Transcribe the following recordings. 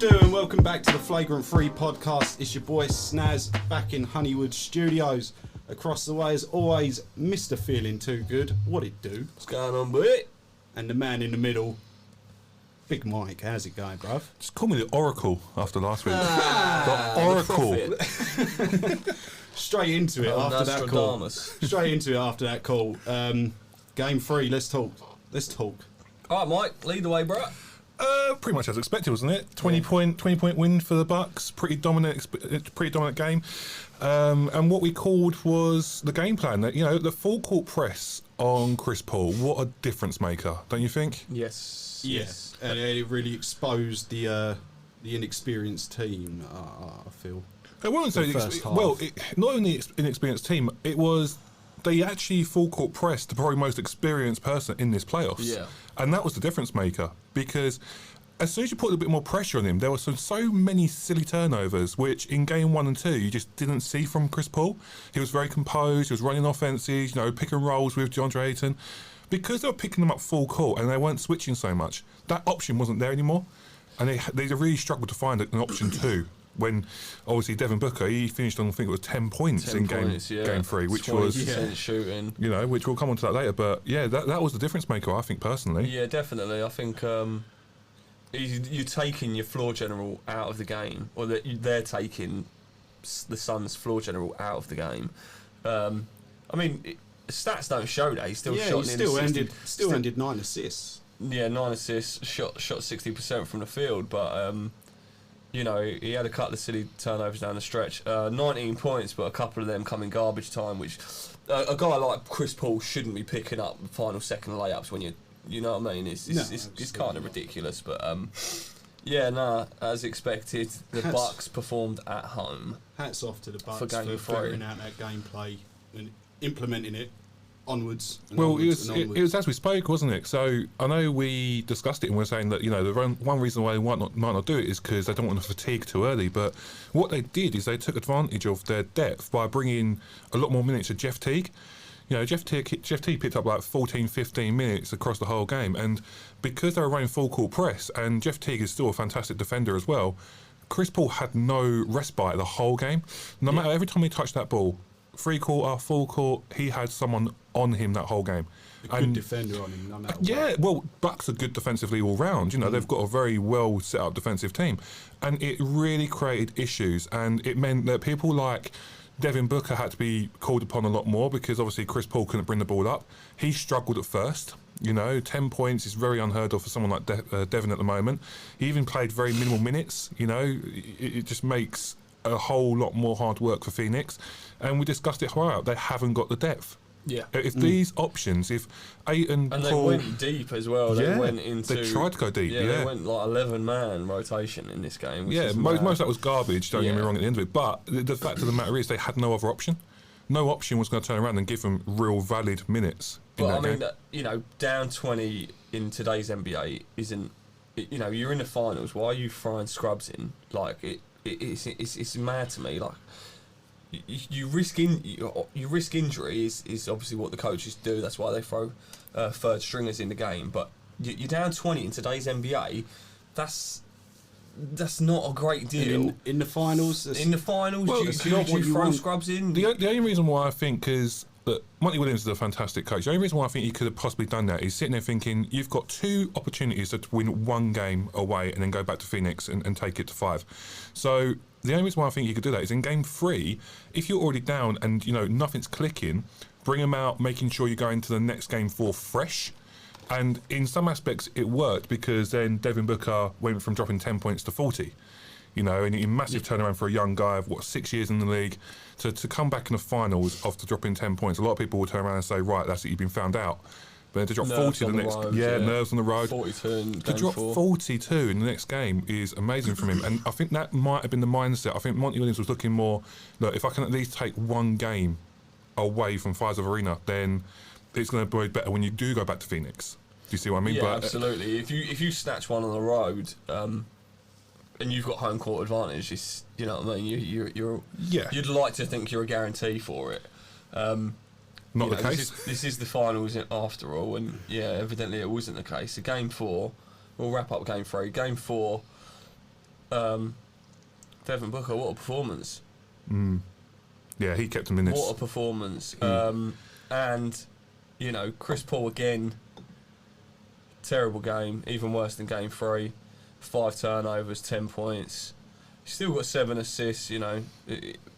do, and welcome back to the Flagrant 3 podcast. It's your boy Snaz back in Honeywood Studios. Across the way, as always, Mr. Feeling Too Good. What it do? What's going on, boy? And the man in the middle, Big Mike. How's it going, bruv? Just call me the Oracle after last week. The Oracle. Straight into it after that call. Straight into it after that call. Game 3. Let's talk. All right, Mike. Lead the way, bro. Pretty much as expected, wasn't it? 20 point win for the Bucks. Pretty dominant game. And what we called was the game plan. That, you know, the full court press on Chris Paul. What a difference maker, don't you think? Yes. And it really exposed the inexperienced team. I feel. It wasn't so not only inexperienced team. It was. They actually full court pressed the probably most experienced person in this playoffs. Yeah. And that was the difference maker, because as soon as you put a bit more pressure on him, there were so many silly turnovers, which in game 1 and 2 you just didn't see from Chris Paul. He was very composed, he was running offenses, you know, pick and rolls with DeAndre Ayton. Because they were picking them up full court and they weren't switching so much, that option wasn't there anymore. And they really struggled to find an option 2. When obviously Devin Booker, he finished on, I think it was 10 points in game 3, which was shooting. You know, which we'll come on to that later. But yeah, that was the difference maker, I think, personally. Yeah, definitely. I think you're taking your floor general out of the game, or they're taking the Suns' floor general out of the game. I mean, stats don't show that. He still ended 9 assists. Yeah, 9 assists. Shot 60% from the field, but. You know, he had a couple of silly turnovers down the stretch. 19 points, but a couple of them come in garbage time, which a guy like Chris Paul shouldn't be picking up the final second layups when you know what I mean? It's kind of ridiculous, but as expected, the Bucks performed at home. Hats off to the Bucks for figuring out that gameplay and implementing it. Onwards. Well, it was as we spoke, wasn't it? So I know we discussed it and we're saying that, you know, the one reason why they might not do it is because they don't want to fatigue too early. But what they did is they took advantage of their depth by bringing a lot more minutes to Jeff Teague. You know, Jeff Teague picked up like 14, 15 minutes across the whole game, and because they were running full court press, and Jeff Teague is still a fantastic defender as well, Chris Paul had no respite the whole game. No matter, every time he touched that ball, 3-quarter, full court, he had someone on him that whole game. A good defender on him, no matter what. Yeah, well, Bucks are good defensively all round. You know, they've got a very well set up defensive team, and it really created issues. And it meant that people like Devin Booker had to be called upon a lot more, because obviously Chris Paul couldn't bring the ball up. He struggled at first. You know, 10 points is very unheard of for someone like Devin at the moment. He even played very minimal minutes. You know, it just makes a whole lot more hard work for Phoenix. And we discussed it throughout. They haven't got the depth. Yeah. If these options, if Ayton, and Paul, they went deep as well. They went into. They tried to go deep. Yeah, they went like 11-man rotation in this game. Which yeah, most of that was garbage. Don't get me wrong. At the end of it, but the fact of the matter is, they had no other option. No option was going to turn around and give them real valid minutes. But I mean, you know, down 20 in today's NBA isn't. You know, you're in the finals. Why are you throwing scrubs in? Like it's mad to me. Like. You risk injury is obviously what the coaches do. That's why they throw third stringers in the game. But you're down 20 in today's NBA. That's not a great deal. In the finals. Well, do you throw scrubs in? The only reason why I think is that Monty Williams is a fantastic coach. The only reason why I think he could have possibly done that is sitting there thinking, you've got 2 opportunities to win 1 game away and then go back to Phoenix and take it to 5. So the only reason why I think you could do that is in game 3, if you're already down and, you know, nothing's clicking, bring them out, making sure you go into the next game 4 fresh. And in some aspects it worked, because then Devin Booker went from dropping 10 points to 40. You know, and a massive turnaround for a young guy of 6 years in the league to come back in the finals after dropping 10 points. A lot of people will turn around and say, right, that's it, you've been found out. But to drop 40 the next nerves on the road. 42 to drop 42 in the next game is amazing from him. And I think that might have been the mindset. I think Monty Williams was looking more, look, if I can at least take 1 game away from Fiserv Arena, then it's going to be better when you do go back to Phoenix. Do you see what I mean? Yeah, absolutely. If you snatch one on the road, and you've got home court advantage, it's, you know what I mean. You'd like to think you're a guarantee for it. Not the case. This is the finals after all, and evidently it wasn't the case. So game 4, we'll wrap up game 3. Game 4, Devin Booker, what a performance. Yeah, he kept him in this. What a performance. And, you know, Chris Paul again, terrible game, even worse than game 3. 5 turnovers, 10 points. Still got 7 assists, you know,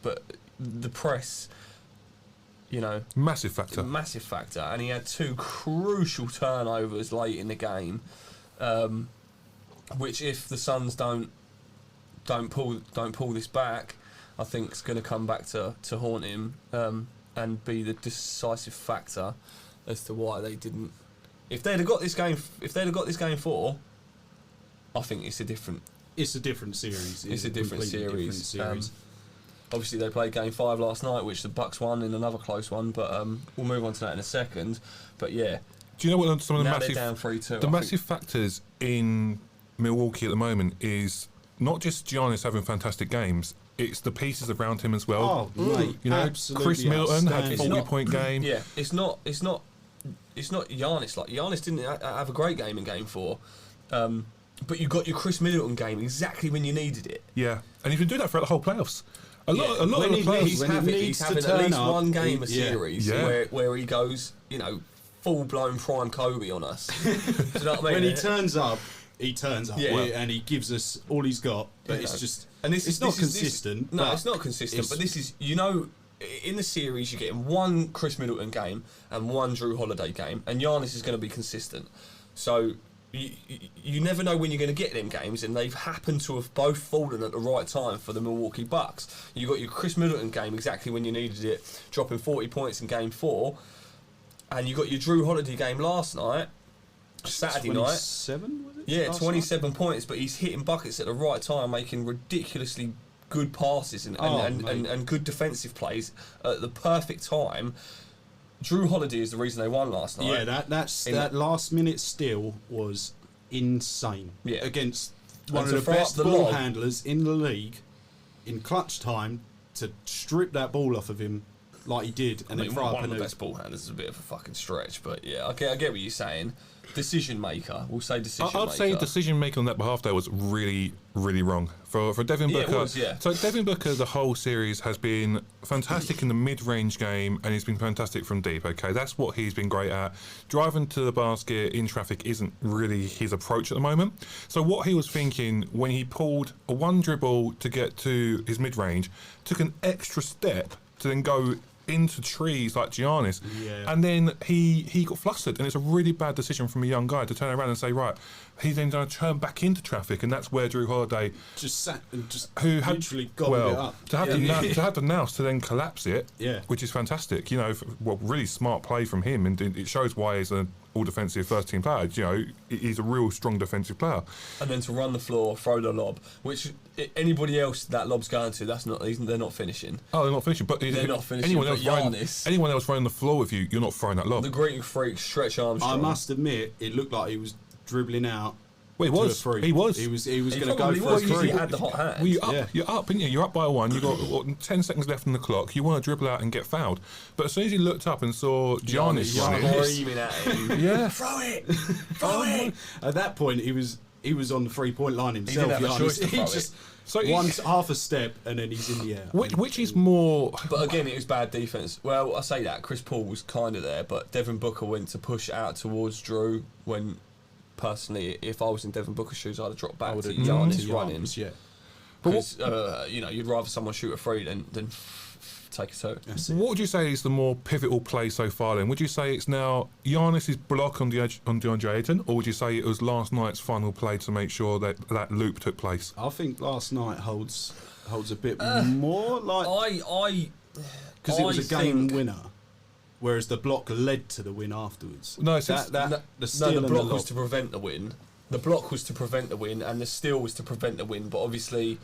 but the press, you know... Massive factor. Massive factor. And he had 2 crucial turnovers late in the game, which if the Suns don't pull this back, I think it's going to come back to haunt him and be the decisive factor as to why they didn't. If they'd have got this game 4, I think it's a different. It's a different series. It's a different series. Obviously, they played game 5 last night, which the Bucks won in another close one. But we'll move on to that in a second. But yeah, do you know what some of the now massive they're down 3-2, the massive factors in Milwaukee at the moment is not just Giannis having fantastic games. It's the pieces around him as well. Oh, mate, you know, absolutely Chris Middleton had a outstanding. 40-point game. Yeah, it's not Giannis. Like Giannis didn't have a great game in game 4. But you got your Chris Middleton game exactly when you needed it. Yeah, and he's been doing that throughout the whole playoffs. A lot of the players. He's having at least one game a series where he goes, you know, full blown prime Kobe on us. Do you know what I mean? When he turns up, Yeah. and he gives us all he's got. But it's just, and it's not consistent. No, it's not consistent. But this is, you know, in the series you're getting one Chris Middleton game and one Drew Holiday game, and Giannis is going to be consistent. So you never know when you're going to get them games, and they've happened to have both fallen at the right time for the Milwaukee Bucks. You got your Chris Middleton game exactly when you needed it, dropping 40 points in game 4, and you got your Drew Holiday game last night, Saturday 27, was it? Yeah, last 27 night? points, but he's hitting buckets at the right time, making ridiculously good passes and good defensive plays at the perfect time. Drew Holiday is the reason they won last night. Yeah, that last minute steal was insane. Yeah. Against one And of to the throw best up the ball lob. handlers in the league, in clutch time, to strip that ball off of him like he did, and I mean, then throw up one a of the nuke. best ball handlers is a bit of a fucking stretch, but yeah, I get what you're saying. Decision maker, we'll say decision maker. I'd say decision making on that behalf there was really, really wrong for Devin Yeah, it Booker. was, yeah. So Devin Booker, the whole series has been fantastic in the mid-range game, and he's been fantastic from deep. Okay, that's what he's been great at. Driving to the basket in traffic isn't really his approach at the moment. So what he was thinking when he pulled a one dribble to get to his mid-range, took an extra step to then go into trees like Giannis, and then he got flustered, and it's a really bad decision from a young guy to turn around and say, right, he's then going to turn back into traffic, and that's where Drew Holiday Just sat and just who had literally gobbled it up. to have the nous to then collapse it, Yeah. which is fantastic. You know, really smart play from him, and it shows why he's an all-defensive first-team player. You know, he's a real strong defensive player. And then to run the floor, throw the lob, which anybody else that lob's going to, they're not finishing. Oh, they're not finishing, but They're not finishing, Anyone but else running the floor with you, you're not throwing that lob. The Greek freak, Stretch Armstrong. I must admit, it looked like he was dribbling out. Well, he was. To a three. He was. He was going to go probably for was, a because three. he had the hot hand. Well, you're up, Yeah. you're up, aren't you? You're up by one. You've got 10 seconds left on the clock. You want to dribble out and get fouled. But as soon as he looked up and saw Giannis running, screaming at him. yeah. Throw it! Throw it! At that point, he was on the 3-point line himself. didn't have a choice to He throw just So half a step and then he's in the air. Which is more... But again, it was bad defense. Well, I say that Chris Paul was kind of there, but Devin Booker went to push out towards Drew. When personally, if I was in Devin Booker's shoes, I'd have dropped back to Giannis running. Yeah. Because you'd rather someone shoot a free than take a two. What would you say is the more pivotal play so far then? Would you say it's now Giannis' block on DeAndre Ayton, or would you say it was last night's final play to make sure that that loop took place? I think last night holds a bit more like because it was a game winner, whereas the block led to the win afterwards. No, it's the steal the and block the was to prevent the win. The block was to prevent the win, and the steal was to prevent the win. But obviously,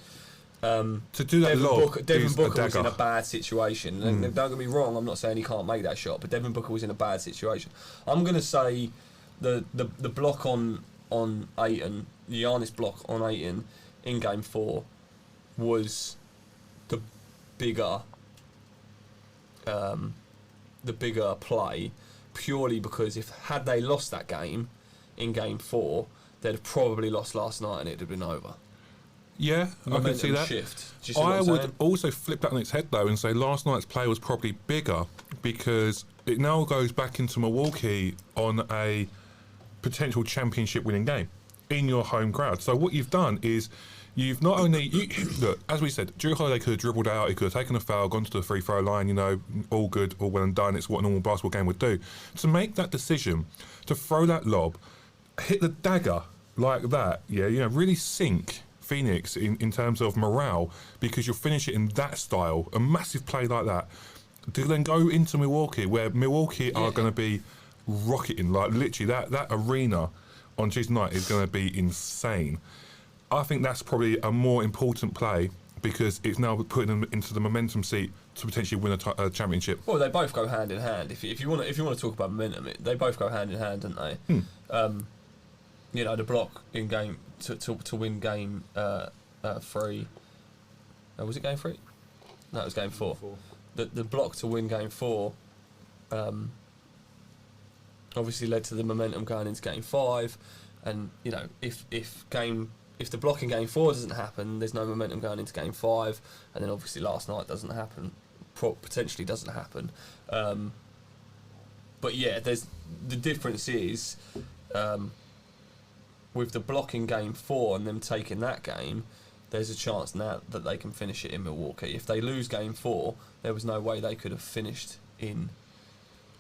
to do that Devin Booker was in a dagger. bad situation. And don't get me wrong, I'm not saying he can't make that shot, but Devin Booker was in a bad situation. I'm going to say the block on Ayton, the Giannis block on Ayton in Game 4 was the bigger play, purely because had they lost that game in Game 4, they'd have probably lost last night and it'd have been over. Yeah, I can see momentum that. shift. Do you see what I I'm would saying? also flip that on its head though and say last night's play was probably bigger because it now goes back into Milwaukee on a potential championship winning game in your home crowd. So what you've done is you've not only look, as we said, Drew Holiday could have dribbled out, he could have taken a foul, gone to the free throw line, all good, all well and done. It's what a normal basketball game would do. To make that decision, to throw that lob, hit the dagger like that, really sink Phoenix in terms of morale because you'll finish it in that style, a massive play like that, to then go into Milwaukee where Milwaukee are going to be rocketing, like literally that arena on Tuesday night is going to be insane. I think that's probably a more important play because it's now putting them into the momentum seat to potentially win a championship. Well, they both go hand in hand. If you want to talk about momentum, they both go hand in hand, don't they? The block in game to win game 3. Was it game 3? No, it was game 4. The block to win game 4 obviously led to the momentum going into game 5, and if the block in game 4 doesn't happen, there's no momentum going into game 5, and then obviously last night doesn't happen, potentially doesn't happen. But yeah, the difference is with the block in game 4 and them taking that game, there's a chance now that they can finish it in Milwaukee. If they lose game 4, there was no way they could have finished in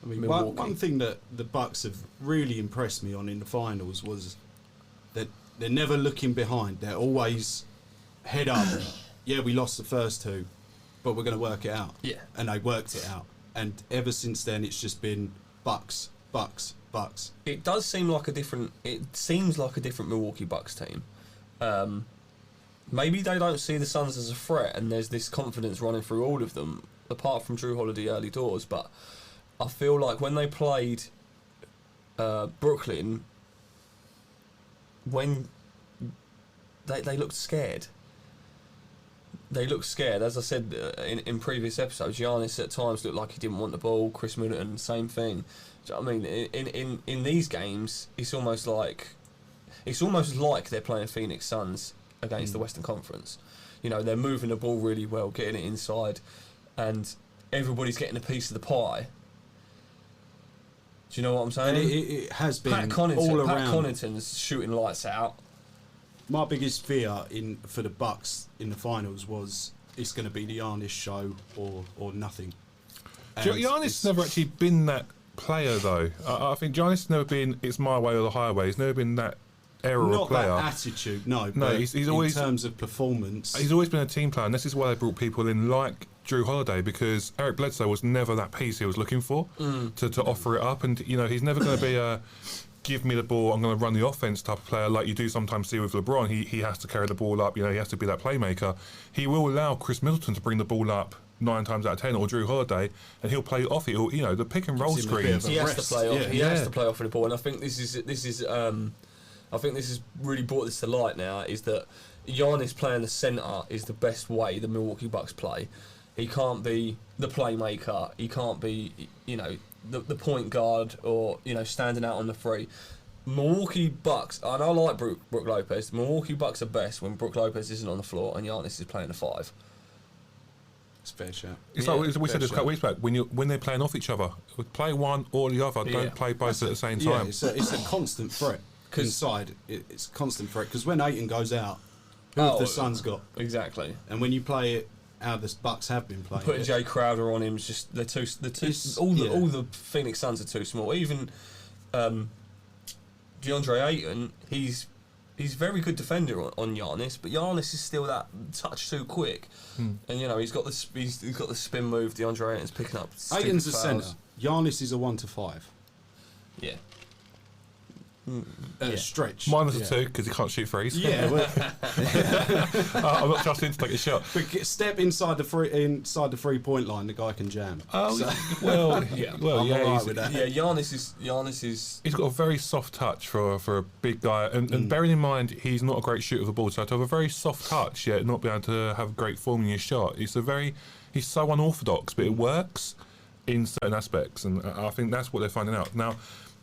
Milwaukee. One thing that the Bucks have really impressed me on in the finals was that they're never looking behind. They're always head up. Yeah, we lost the first 2, but we're going to work it out. Yeah. And they worked it out. And ever since then, it's just been Bucks, Bucks, Bucks. It does seem like a different. It seems like a different Milwaukee Bucks team. Maybe they don't see the Suns as a threat, and there's this confidence running through all of them, apart from Drew Holiday early doors. But I feel like when they played Brooklyn, when they looked scared. They looked scared. As I said in previous episodes, Giannis at times looked like he didn't want the ball. Chris Middleton, same thing. Do you know what I mean? In these games, it's almost like they're playing Phoenix Suns against the Western Conference. They're moving the ball really well, getting it inside, and everybody's getting a piece of the pie. Do you know what I'm saying? And it has been Pat Connaughton, all around. Pat Connaughton's shooting lights out. My biggest fear for the Bucks in the finals was it's going to be the Giannis show or nothing. Giannis never actually been that player though. I think Giannis has never been it's my way or the highway. He's never been that era of player. Not that attitude, no. No, he's always, in terms of performance. He's always been a team player, and this is why they brought people in like Drew Holiday, because Eric Bledsoe was never that piece he was looking for to offer it up, and he's never going to be a give me the ball, I'm going to run the offense type of player like you do sometimes see with LeBron. He has to carry the ball up, he has to be that playmaker. He will allow Chris Middleton to bring the ball up 9 times out of 10, or Drew Holiday, and he'll play off it. The pick and roll screens. He has to play off. Yeah. He has to play off of the ball, and I think this is I think this has really brought this to light now, is that Giannis playing the centre is the best way the Milwaukee Bucks play. He can't be the playmaker. He can't be, the point guard or, standing out on the free. Milwaukee Bucks, and I like Brook Lopez, Milwaukee Bucks are best when Brook Lopez isn't on the floor and Giannis is playing the 5. It's fair shout. It's like we said a couple weeks back, when they're playing off each other, play one or the other, don't play both at the same time. Yeah, it's a constant threat. Inside, it's a constant threat, because when Ayton goes out, who have the Suns got? Exactly. And when you play it how the Bucks have been playing, putting Jay Crowder on him is just all the Phoenix Suns are too small. Even DeAndre Ayton, he's very good defender on Giannis, but Giannis is still that touch too quick. And he's got the spin move. DeAndre Ayton's picking up. Ayton's a centre. Giannis is a 1 to 5. Yeah. At a stretch. Minus a 2 because he can't shoot threes. Yeah, well, I'm not trusting him to take a shot. but step inside the 3-point line, the guy can jam. Oh, So- well, Yeah, well, I'm yeah, alright he's, with that. Yeah, Giannis is. he's got a very soft touch for a big guy, and bearing in mind he's not a great shooter of the ball, so to have a very soft touch yet not be able to have great form in your shot, he's so unorthodox, but it works in certain aspects, and I think that's what they're finding out now.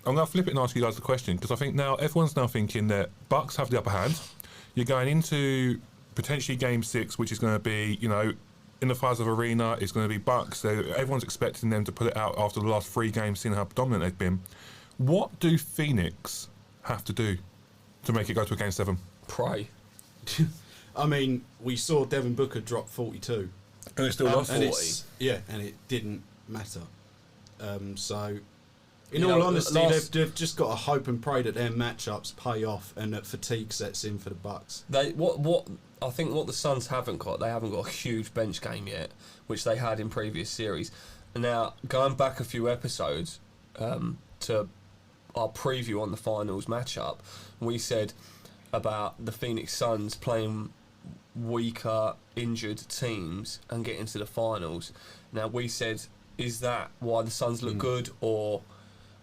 I'm going to flip it and ask you guys the question, because I think now everyone's now thinking that Bucks have the upper hand. You're going into potentially Game 6, which is going to be, you know, in the Fiserv Arena, it's going to be Bucks. Everyone's expecting them to put it out after the last 3 games, seeing how dominant they've been. What do Phoenix have to do to make it go to a Game 7? Pray. I mean, we saw Devin Booker drop 42. And they still lost 40. And it didn't matter. So, in all honesty, they've just got to hope and pray that their matchups pay off and that fatigue sets in for the Bucks. I think what the Suns haven't got, they haven't got a huge bench game yet, which they had in previous series. Now, going back a few episodes to our preview on the finals matchup, we said about the Phoenix Suns playing weaker, injured teams and getting to the finals. Now, we said, is that why the Suns look good, or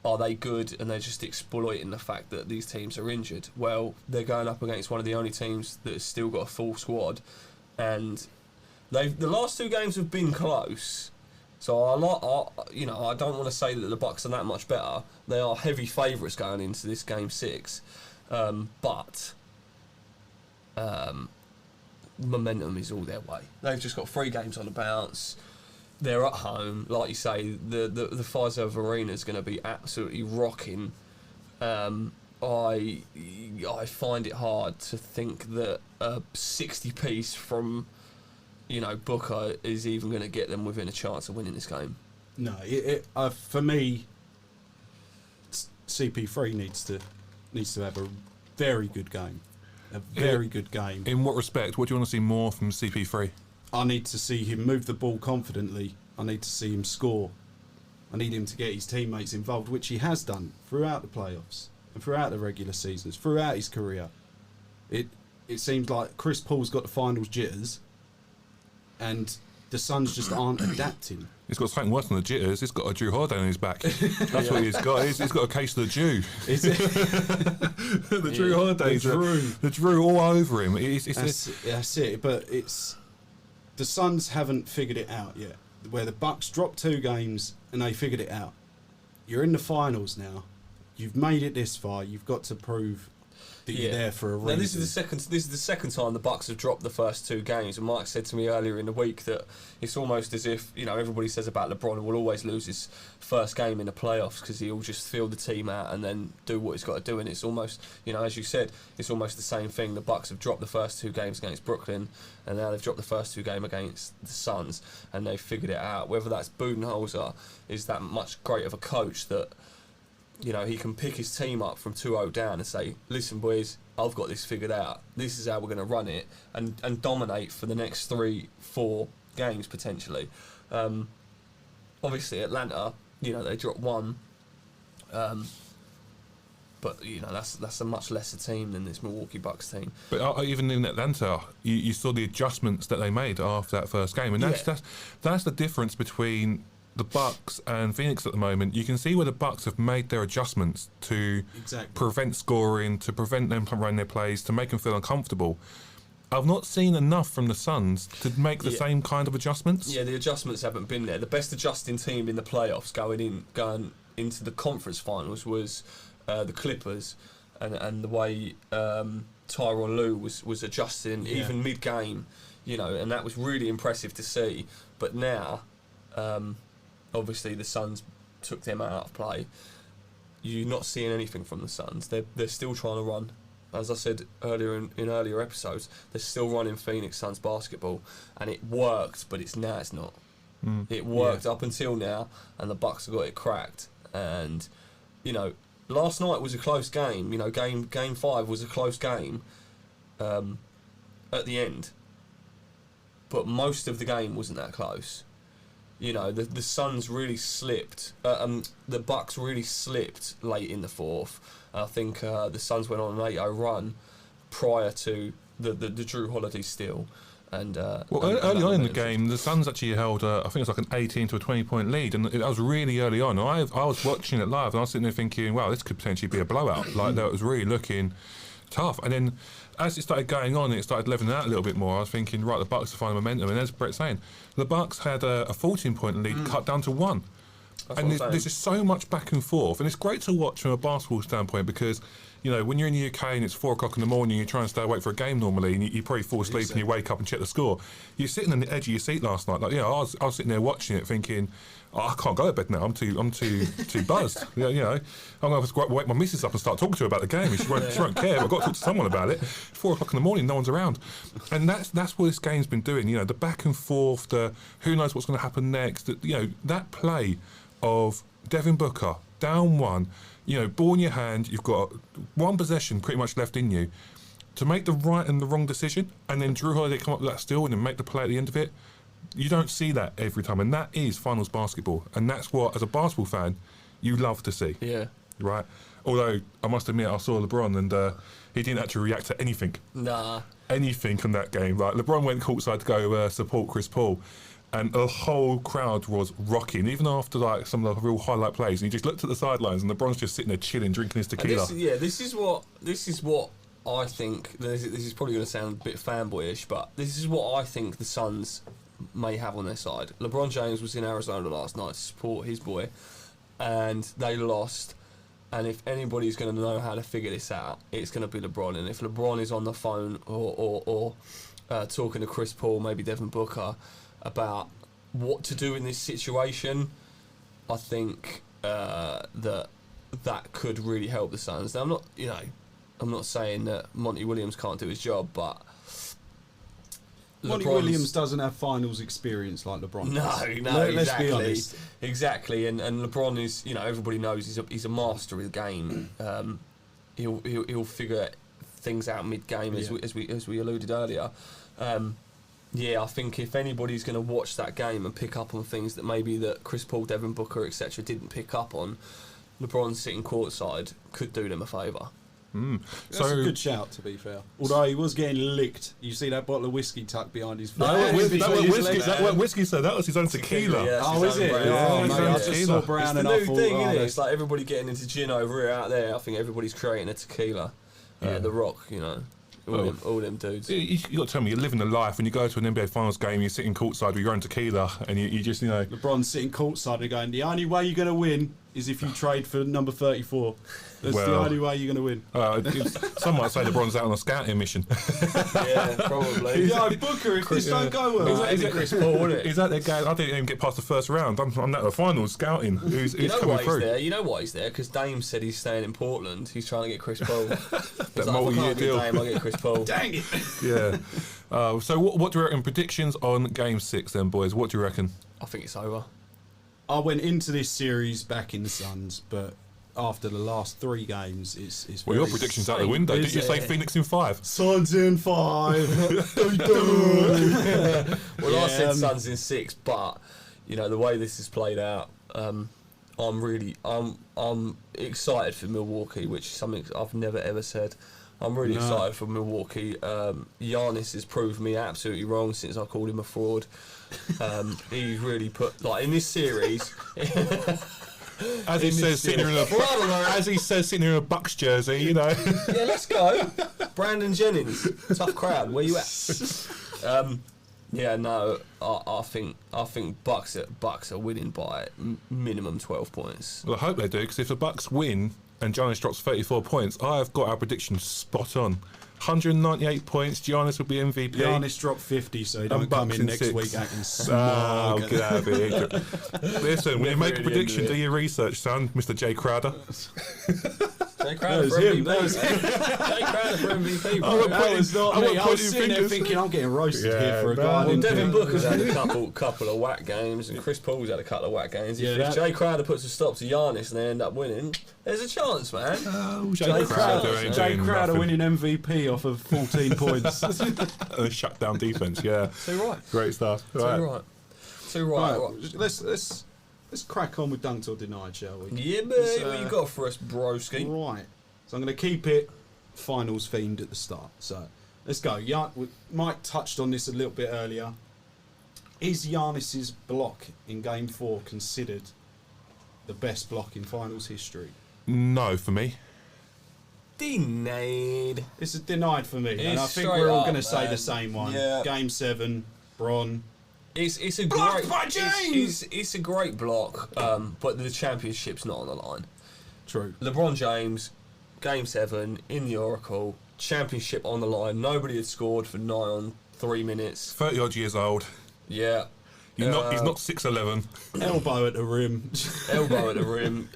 are they good and they're just exploiting the fact that these teams are injured? Well, they're going up against one of the only teams that has still got a full squad, and the last 2 games have been close. So I don't want to say that the Bucks are that much better. They are heavy favourites going into this Game 6, but momentum is all their way. They've just got 3 games on the bounce. They're at home, like you say. The Fiserv Arena is going to be absolutely rocking. I find it hard to think that a 60-piece from, you know, Booker is even going to get them within a chance of winning this game. No, for me, CP3 needs to have a very good game. A very good game. In what respect? What do you want to see more from CP3? I need to see him move the ball confidently. I need to see him score. I need him to get his teammates involved, which he has done throughout the playoffs and throughout the regular seasons, throughout his career. It seems like Chris Paul's got the finals jitters, and the Suns just aren't adapting. He's got something worse than the jitters. He's got a Drew Holiday on his back. That's what he's got. He's got a case of the Jew. Is it? The Drew Holiday. The Drew all over him. That's it. But the Suns haven't figured it out yet. Where the Bucks dropped 2 games and they figured it out. You're in the finals now. You've made it this far. You've got to prove that you're there for a reason. Now, this is the second time the Bucks have dropped the first 2 games, and Mike said to me earlier in the week that it's almost as if, you know, everybody says about LeBron will always lose his first game in the playoffs because he'll just fill the team out and then do what he's got to do. And it's almost, you know, as you said, it's almost the same thing. The Bucks have dropped the first 2 games against Brooklyn, and now they've dropped the first 2 games against the Suns, and they've figured it out. Whether that's Budenholzer is that much great of a coach that, you know, he can pick his team up from 2-0 down and say, listen, boys, I've got this figured out. This is how we're going to run it, and dominate for the next 3-4 games, potentially. Obviously, Atlanta, you know, they dropped 1. But, you know, that's a much lesser team than this Milwaukee Bucks team. But even in Atlanta, you saw the adjustments that they made after that first game. And that's the difference between the Bucks and Phoenix at the moment. You can see where the Bucks have made their adjustments to prevent scoring, to prevent them from running their plays, to make them feel uncomfortable. I've not seen enough from the Suns to make the same kind of adjustments. Yeah, the adjustments haven't been there. The best adjusting team in the playoffs going into the conference finals was the Clippers, and the way Tyronn Lue was adjusting even mid-game, you know, and that was really impressive to see. But now, obviously the Suns took them out of play. You're not seeing anything from the Suns. They're still trying to run. As I said earlier in earlier episodes, they're still running Phoenix Suns basketball, and it worked, but it's not. It worked up until now, and the Bucks have got it cracked. And, you know, last night was a close game. You know, game 5 was a close game at the end, but most of the game wasn't that close. You know, the Suns really slipped. The Bucks really slipped late in the 4th. I think the Suns went on an 8-0 run prior to the Drew Holiday steal. And early on in the game, the Suns actually held, I think it was like an 18 to a 20-point lead, and that was really early on. And I was watching it live, and I was sitting there thinking, wow, this could potentially be a blowout. Like, that was really looking tough. And then as it started going on, it started leveling out a little bit more. I was thinking, right, the Bucks are finding momentum. And as Brett's saying, the Bucks had a 14-point lead cut down to 1. And there's just so much back and forth, and it's great to watch from a basketball standpoint because, you know, when you're in the UK and it's 4 o'clock in the morning, you try and stay awake for a game normally, and you probably fall asleep and you wake up and check the score. You're sitting on the edge of your seat last night, like, you know, I was sitting there watching it, thinking, oh, I can't go to bed now. I'm too buzzed. You know, I'm going to wake my missus up and start talking to her about the game. She won't care. I've got to talk to someone about it. 4 o'clock in the morning, no one's around, and that's what this game's been doing. You know, the back and forth, the who knows what's going to happen next. You know, that play of Devin Booker down 1, you know, ball in your hand, you've got 1 possession pretty much left in you to make the right and the wrong decision, and then Drew Holiday come up with that steal and then make the play at the end of it. You don't see that every time, and that is finals basketball, and that's what, as a basketball fan, you love to see. Yeah. Right? Although, I must admit, I saw LeBron, and he didn't actually react to anything. Nah. Anything in that game. Like, LeBron went courtside to go support Chris Paul, and the whole crowd was rocking, even after like some of the real highlight plays. And he just looked at the sidelines, and LeBron's just sitting there chilling, drinking his tequila. This is what I think. This is probably going to sound a bit fanboyish, but this is what I think the Suns may have on their side. LeBron James was in Arizona last night to support his boy, and they lost. And if anybody's going to know how to figure this out, it's going to be LeBron. And if LeBron is on the phone or talking to Chris Paul, maybe Devin Booker, about what to do in this situation, I think that could really help the Suns. Now, I'm not saying that Monty Williams can't do his job, but Monty Williams doesn't have finals experience like LeBron does. No, Let's be honest. Exactly, and LeBron is, you know, everybody knows he's a master of the game. He'll figure things out mid-game, as we alluded earlier. I think if anybody's going to watch that game and pick up on things that maybe that Chris Paul, Devin Booker, etc. didn't pick up on, LeBron sitting courtside could do them a favour. That's a good shout, to be fair. Although he was getting licked. You see that bottle of whiskey tucked behind his face. That wasn't whiskey, sir. That was his own tequila. Yeah, oh, is it? Oh, mate, I just saw brown and I thought, thing, isn't it? It's like everybody getting into gin over here, out there. I think everybody's creating a tequila. The Rock, you know. All them dudes. You got to tell me, you're living the life. When you go to an NBA Finals game, you're sitting courtside with your own tequila, and you just, you know. LeBron's sitting courtside and going, the only way you're going to win is if you trade for number 34. That's the only way you're going to win. Some might say LeBron's out on a scouting mission. Yeah, probably. Yo, Booker, if this don't go well. Is it Chris Paul, wouldn't it? He's out there going, I didn't even get past the first round. I'm at the finals scouting. Who's coming through? You know why he's there? Because Dame said he's staying in Portland. He's trying to get Chris Paul. That multi-year deal. Dame, I'll get Chris Paul. Dang it. Yeah. So what do you reckon? Predictions on Game 6 then, boys? What do you reckon? I think it's over. I went into this series back in the Suns, but after the last 3 games, it's well, your prediction's out the window. Didn't you say Phoenix in 5? Suns in 5. I said Suns in 6, but you know the way this is played out, I'm excited for Milwaukee, which is something I've never ever said. I'm really excited for Milwaukee. Giannis has proved me absolutely wrong since I called him a fraud. He's really put, like, in this series. As he says, sitting in a Bucks jersey, you know. Yeah, let's go. Brandon Jennings, tough crowd. Where you at? I think Bucks are winning by minimum 12 points. Well, I hope they do, because if the Bucks win and Giannis drops 34 points, I've got our prediction spot on. 198 points, Giannis will be MVP. Giannis dropped 50, so he don't come in next week acting smug. Get out of here. Listen, when you make a prediction, do your research, son, Mr. J. Crowder. Jay Crowder for MVP. Jay Crowder for MVP. Bro. That was not me. I was sitting there thinking I'm getting roasted here for a guy. Well, Devin Booker's had a couple of whack games, and Chris Paul's had a couple of whack games. If Jay Crowder puts a stop to Giannis and they end up winning, there's a chance, man. Oh, Jay Crowder winning MVP off of 14 points. Shut down defense, yeah. Too right. Great stuff. Too right. Let's crack on with Dunked or Denied, shall we? Yeah, mate. What you got for us, broski? Right. So I'm going to keep it finals themed at the start. So let's go. Mike touched on this a little bit earlier. Is Giannis's block in Game 4 considered the best block in finals history? No, for me. Denied. It's a denied for me, and I think we're all going to say the same one. Yeah. Game 7, Bron, It's a Blocked great by James! It's a great block, but the championship's not on the line. True. LeBron James, Game 7 in the Oracle, championship on the line. Nobody had scored for nigh on 3 minutes. 30 odd years old. Yeah. He's not 6'11". Elbow at the rim. Elbow at the rim,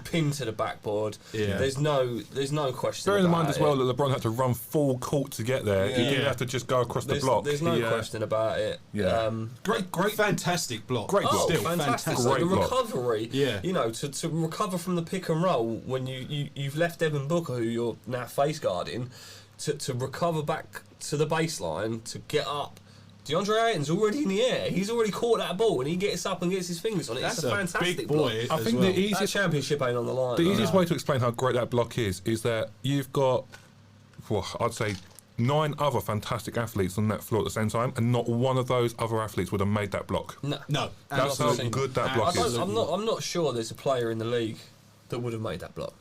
pinned to the backboard. Yeah. There's no question. Bearing in about mind as it. well that LeBron had to run full court to get there. He didn't have to just go across the block. There's no question about it. Yeah. Great, fantastic block. Great block. Still fantastic. Great The block. recovery, Yeah. to recover from the pick and roll when you've left Devin Booker, who you're now face guarding, to recover back to the baseline, to get up. DeAndre Ayton's already in the air. He's already caught that ball, and he gets up and gets his fingers on it. That's it's a fantastic big block. boy. I think well. the That easiest championship ain't on the line. The though. easiest way to explain how great that block is that you've got, I'd say, 9 other fantastic athletes on that floor at the same time, and not one of those other athletes would have made that block. No, That's how absolutely. good that block is. Absolutely. I'm not sure there's a player in the league that would have made that block.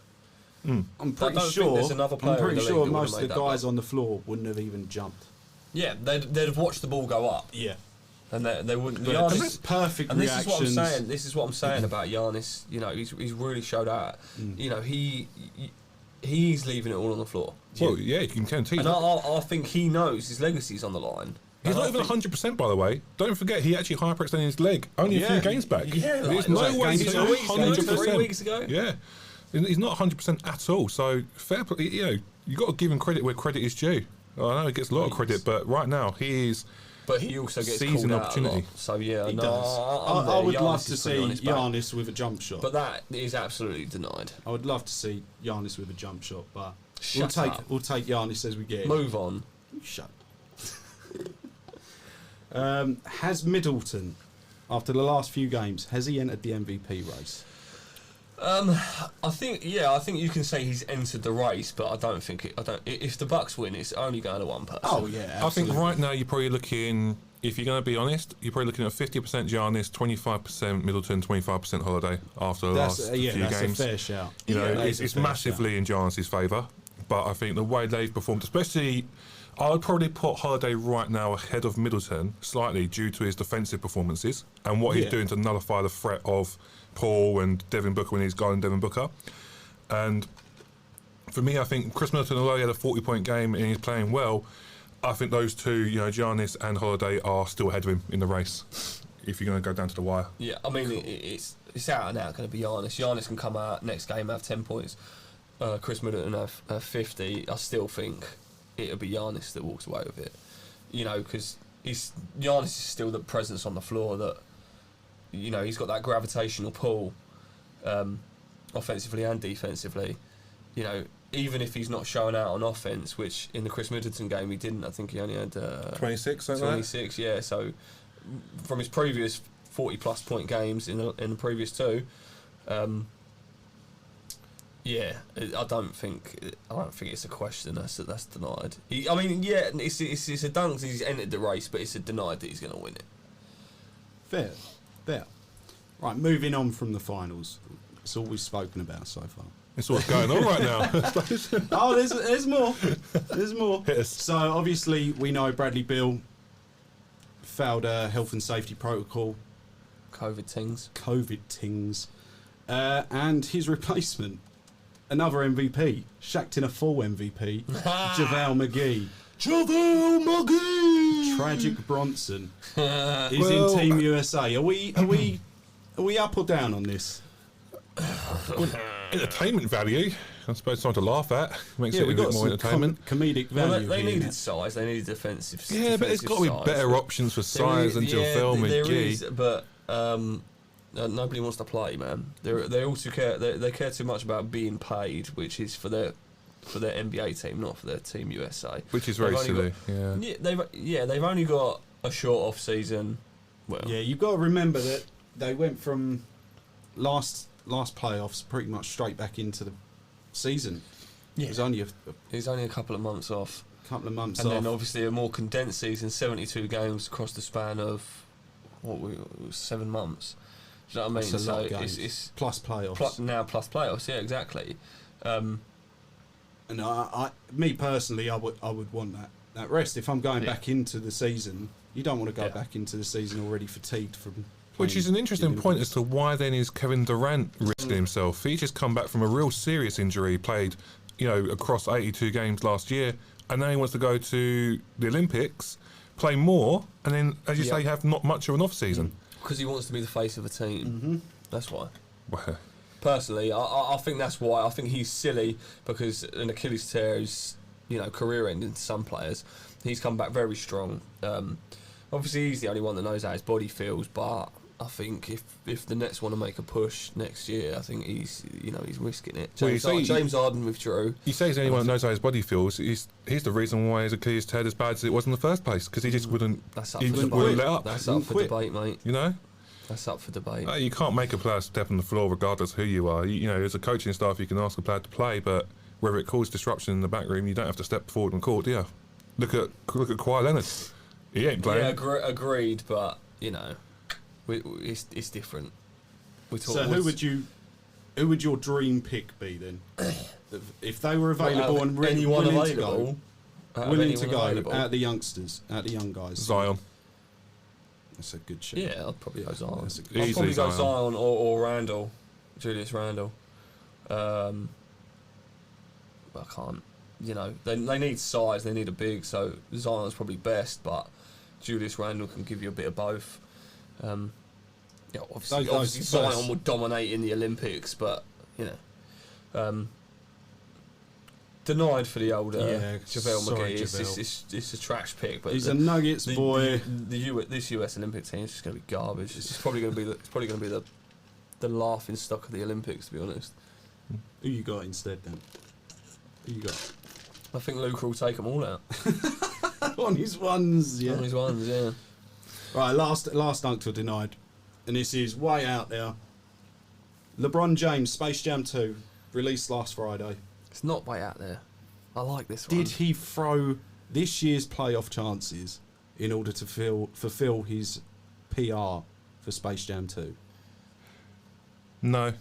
I'm I pretty don't think sure. there's another player I'm pretty in the league sure that would've most of made the that guys block. on the floor wouldn't have even jumped. Yeah, they'd have watched the ball go up, Yeah. and they wouldn't. But Giannis- that's perfect And this is what I'm reactions. saying. This is what I'm saying about Giannis. He's really showed out. He's leaving it all on the floor. Well, yeah, you can guarantee And that. I think he knows his legacy's on the line. He's And not I even think- 100%, by the way. Don't forget, he actually hyperextended his leg only a few Yeah. games back. Yeah, There's like, no way was he's that 2 weeks ago, 100%. 3 weeks ago? Yeah. He's not 100% at all. So, fair play. You've got to give him credit where credit is due. I know he gets a lot of credit, but right now, he is... But he also gets Sees called an out a opportunity. lot. So yeah, He no, does. I'm I there. would Giannis love to is putting on see his back. Giannis with a jump shot. But that is absolutely denied. I would love to see Giannis with a jump shot, but Shut up. we'll take Giannis as we get him. Move on. Shut. Has Middleton, after the last few games, has he entered the MVP race? I think you can say he's entered the race, but I don't think if the Bucks win, it's only going to one person. Oh yeah, I think absolutely. right now you're probably looking, if you're going to be honest, you're probably looking at 50% Giannis, 25% Middleton, 25% Holiday after the last few that's games. a fair shout. It's massively in Giannis' favour, but I think the way they've performed, especially, I would probably put Holiday right now ahead of Middleton slightly due to his defensive performances and what he's doing to nullify the threat of Paul and Devin Booker when he's guarding Devin Booker. And for me, I think Chris Middleton, although he had a 40-point game and he's playing well, I think those two, Giannis and Holiday, are still ahead of him in the race if you're going to go down to the wire. Yeah, I mean it's out and out going to be Giannis. Giannis can come out next game, have 10 points. Chris Middleton have 50. I still think it'll be Giannis that walks away with it. Because Giannis is still the presence on the floor that. He's got that gravitational pull, offensively and defensively. Even if he's not showing out on offense, which in the Chris Middleton game he didn't. I think he only had 26, something 26. Yeah, so from his previous 40-plus point games in the previous two, I don't think it's a question that's denied. It's a dunk that he's entered the race, but it's a denied that he's going to win it. Fair. Right, moving on from the finals. It's all we've spoken about so far. It's what's going on right now. Oh, there's more. There's more. Hit us. So obviously we know Bradley Beal failed a health and safety protocol, COVID tings, and his replacement, another MVP, shacked in a full MVP, JaVale McGee. Tragic Bronson is in Team USA. Are we up or down on this? Entertainment value, I suppose, something to laugh at. Makes it a we've bit got more some entertainment. comedic Well, value. they here. needed size. They needed defensive. Yeah, but there's got to be size. better options for size than JaVale There McGee. is, but nobody wants to play, man. They also care. They care too much about being paid, which is for their NBA team, not for their Team USA. Which is very They've only silly. They've only got a short off season. Well, Yeah, you've got to remember that they went from last playoffs pretty much straight back into the season. Yeah. It was only a he's only a couple of months off, couple of months and off. then obviously a more condensed season, 72 games across the span of 7 months. Do you know what I mean? That's a lot of So games. it's plus playoffs. plus playoffs. Yeah, exactly. And me personally, I would want that rest. If I'm going Yeah. back into the season You don't want to go back into the season already fatigued from. Which is an interesting point as to why then is Kevin Durant risking himself. He's just come back from a real serious injury, played, across 82 games last year, and now he wants to go to the Olympics, play more, and then, as you say, have not much of an off-season. Because he wants to be the face of a team. Mm-hmm. That's why. Well, Personally, I think that's why. I think he's silly because an Achilles tear is, career-ending to some players. He's come back very strong. Obviously, he's the only one that knows how his body feels, but I think if the Nets want to make a push next year, I think he's risking it. James Harden withdrew. You say he's the only one that knows how his body feels. He's the reason why his Achilles tear as bad as it was in the first place, because he just wouldn't. That's up he for just debate. wouldn't let up. That's up for debate, mate. That's up for debate. You can't make a player step on the floor regardless of who you are. As a coaching staff, you can ask a player to play, but whether it causes disruption in the back room, you don't have to step forward on court, do you? Look at Kawhi Leonard. He ain't playing. Yeah, agreed, but it's different. So who would your dream pick be then? If they were available and willing to go out of the youngsters, out of the young guys. Zion. That's a good shot. Yeah, I'd probably go Zion. I'd probably go Zion or Randall, Julius Randall. I can't. They need size. They need a big. So Zion's probably best, but Julius Randall can give you a bit of both. Obviously Zion would dominate in the Olympics, but denied for the older JaVale McGee. It's a trash pick, but he's a Nuggets boy. This US Olympic team is just going to be garbage. It's probably going to be the laughing stock of the Olympics, to be honest. Who you got instead then? Who you got? I think Luka will take them all out. On his ones, yeah. On his ones, yeah. Right, last dunk to denied, and this is way out there. LeBron James, Space Jam 2, released last Friday. It's not way out there. I like this one. Did he throw this year's playoff chances in order to fulfill his PR for Space Jam 2? No,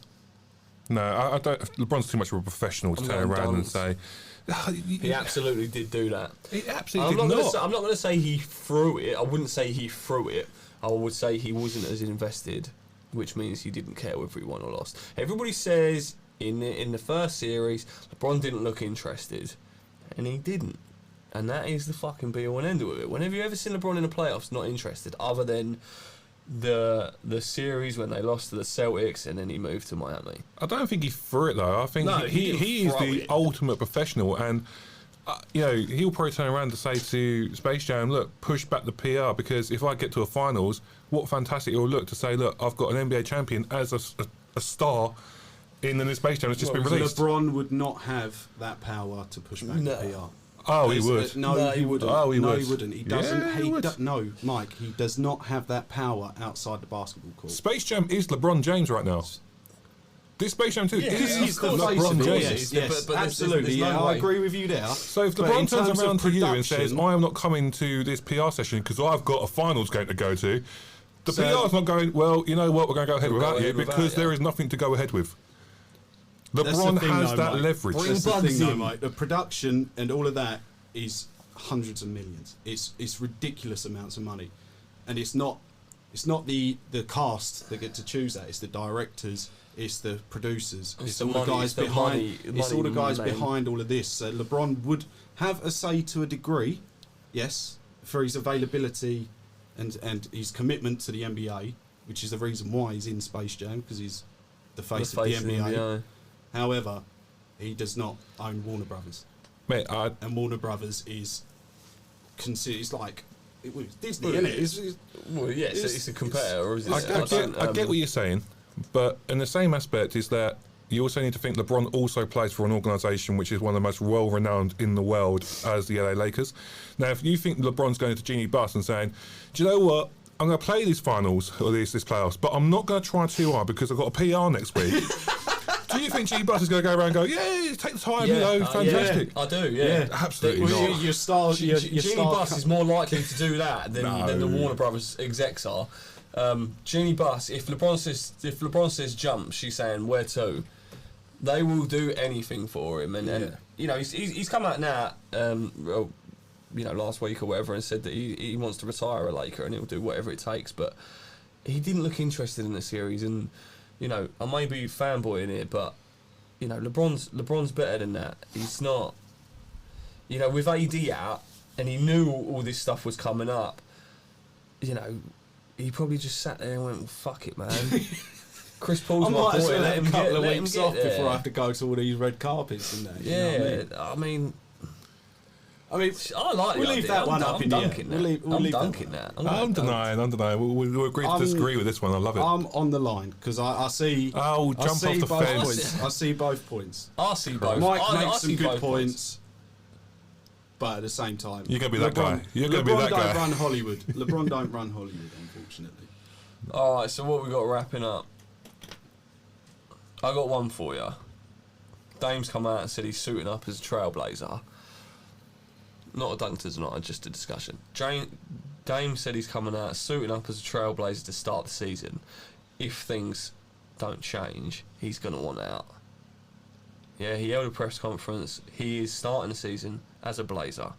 I don't. LeBron's too much of a professional to turn around and say. He absolutely did do that. He absolutely did not. I'm not going to say he threw it. I wouldn't say he threw it. I would say he wasn't as invested, which means he didn't care whether he won or lost. Everybody says in the first series, LeBron didn't look interested, and he didn't. And that is the fucking be all and end all of it. When have you ever seen LeBron in the playoffs not interested, other than the series when they lost to the Celtics and then he moved to Miami? I don't think he threw it though. I think he is the ultimate professional, and he'll probably turn around to say to Space Jam, look, push back the PR, because if I get to a finals, what fantastic it will look to say, look, I've got an NBA champion as a star in the Space Jam that's just been released. LeBron would not have that power to push back the PR. Oh, he would. No, he wouldn't. Oh, he would. He wouldn't. He doesn't. Yeah, he would. No, Mike. He does not have that power outside the basketball court. Space Jam is LeBron James right now. This Space Jam 2 is the LeBron James. Yes, absolutely. There's no I agree with you there. So if LeBron turns around to you and says, I am not coming to this PR session because I've got a finals game to go to, the PR is not going, well, you know what, we're going to go ahead without you because there is nothing to go ahead with. LeBron has that leverage. That's the thing, though, mate. The production and all of that is hundreds of millions. It's ridiculous amounts of money, and it's not the cast that get to choose that. It's the directors, it's the producers, it's all the guys behind. It's all the guys behind all of this. So LeBron would have a say to a degree, yes, for his availability and his commitment to the NBA, which is the reason why he's in Space Jam, because he's the face of the NBA. However, he does not own Warner Brothers. Mate, and Warner Brothers is considered. It's like it was Disney, isn't it? It's a competitor. I get what you're saying, but in the same aspect is that you also need to think LeBron also plays for an organisation which is one of the most well-renowned in the world as the LA Lakers. Now, if you think LeBron's going to Genie Bus and saying, do you know what? I'm going to play these finals or this playoffs, but I'm not going to try too hard because I've got a PR next week. Do you think G Bus is going to go around and go, yeah, take the time, fantastic? Yeah, I do, yeah. Absolutely not. Your style, Genie Bus is more likely to do that than the Warner Brothers execs are. Genie Bus, if LeBron says jump, she's saying where to. They will do anything for him, and he's come out now. last week or whatever, and said that he wants to retire a Laker and he'll do whatever it takes. But he didn't look interested in the series, and I may be fanboying it, but LeBron's better than that. He's not. With AD out, and he knew all this stuff was coming up. He probably just sat there and went, well, "Fuck it, man." Chris Paul's my boy. Let him get a weeks off there before I have to go to all these red carpets and that. Yeah, I mean, I like. We'll leave that one up in the air. I'm dunking that. I'm denying. We'll agree to disagree with this one. I love it. I'm on the line because I see. Oh, jump off the fence. I see both points. I see both. Mike makes some good points. But at the same time, you're going to be that guy. You're going to be that guy. LeBron don't run Hollywood. LeBron don't run Hollywood, unfortunately. All right, so what we got wrapping up? I got one for you. Dame's come out and said he's suiting up as a trailblazer. Not a dunk tonight, just a discussion. Dame said he's coming out suiting up as a trailblazer to start the season. If things don't change, he's going to want out. Yeah, he held a press conference. He is starting the season as a Blazer.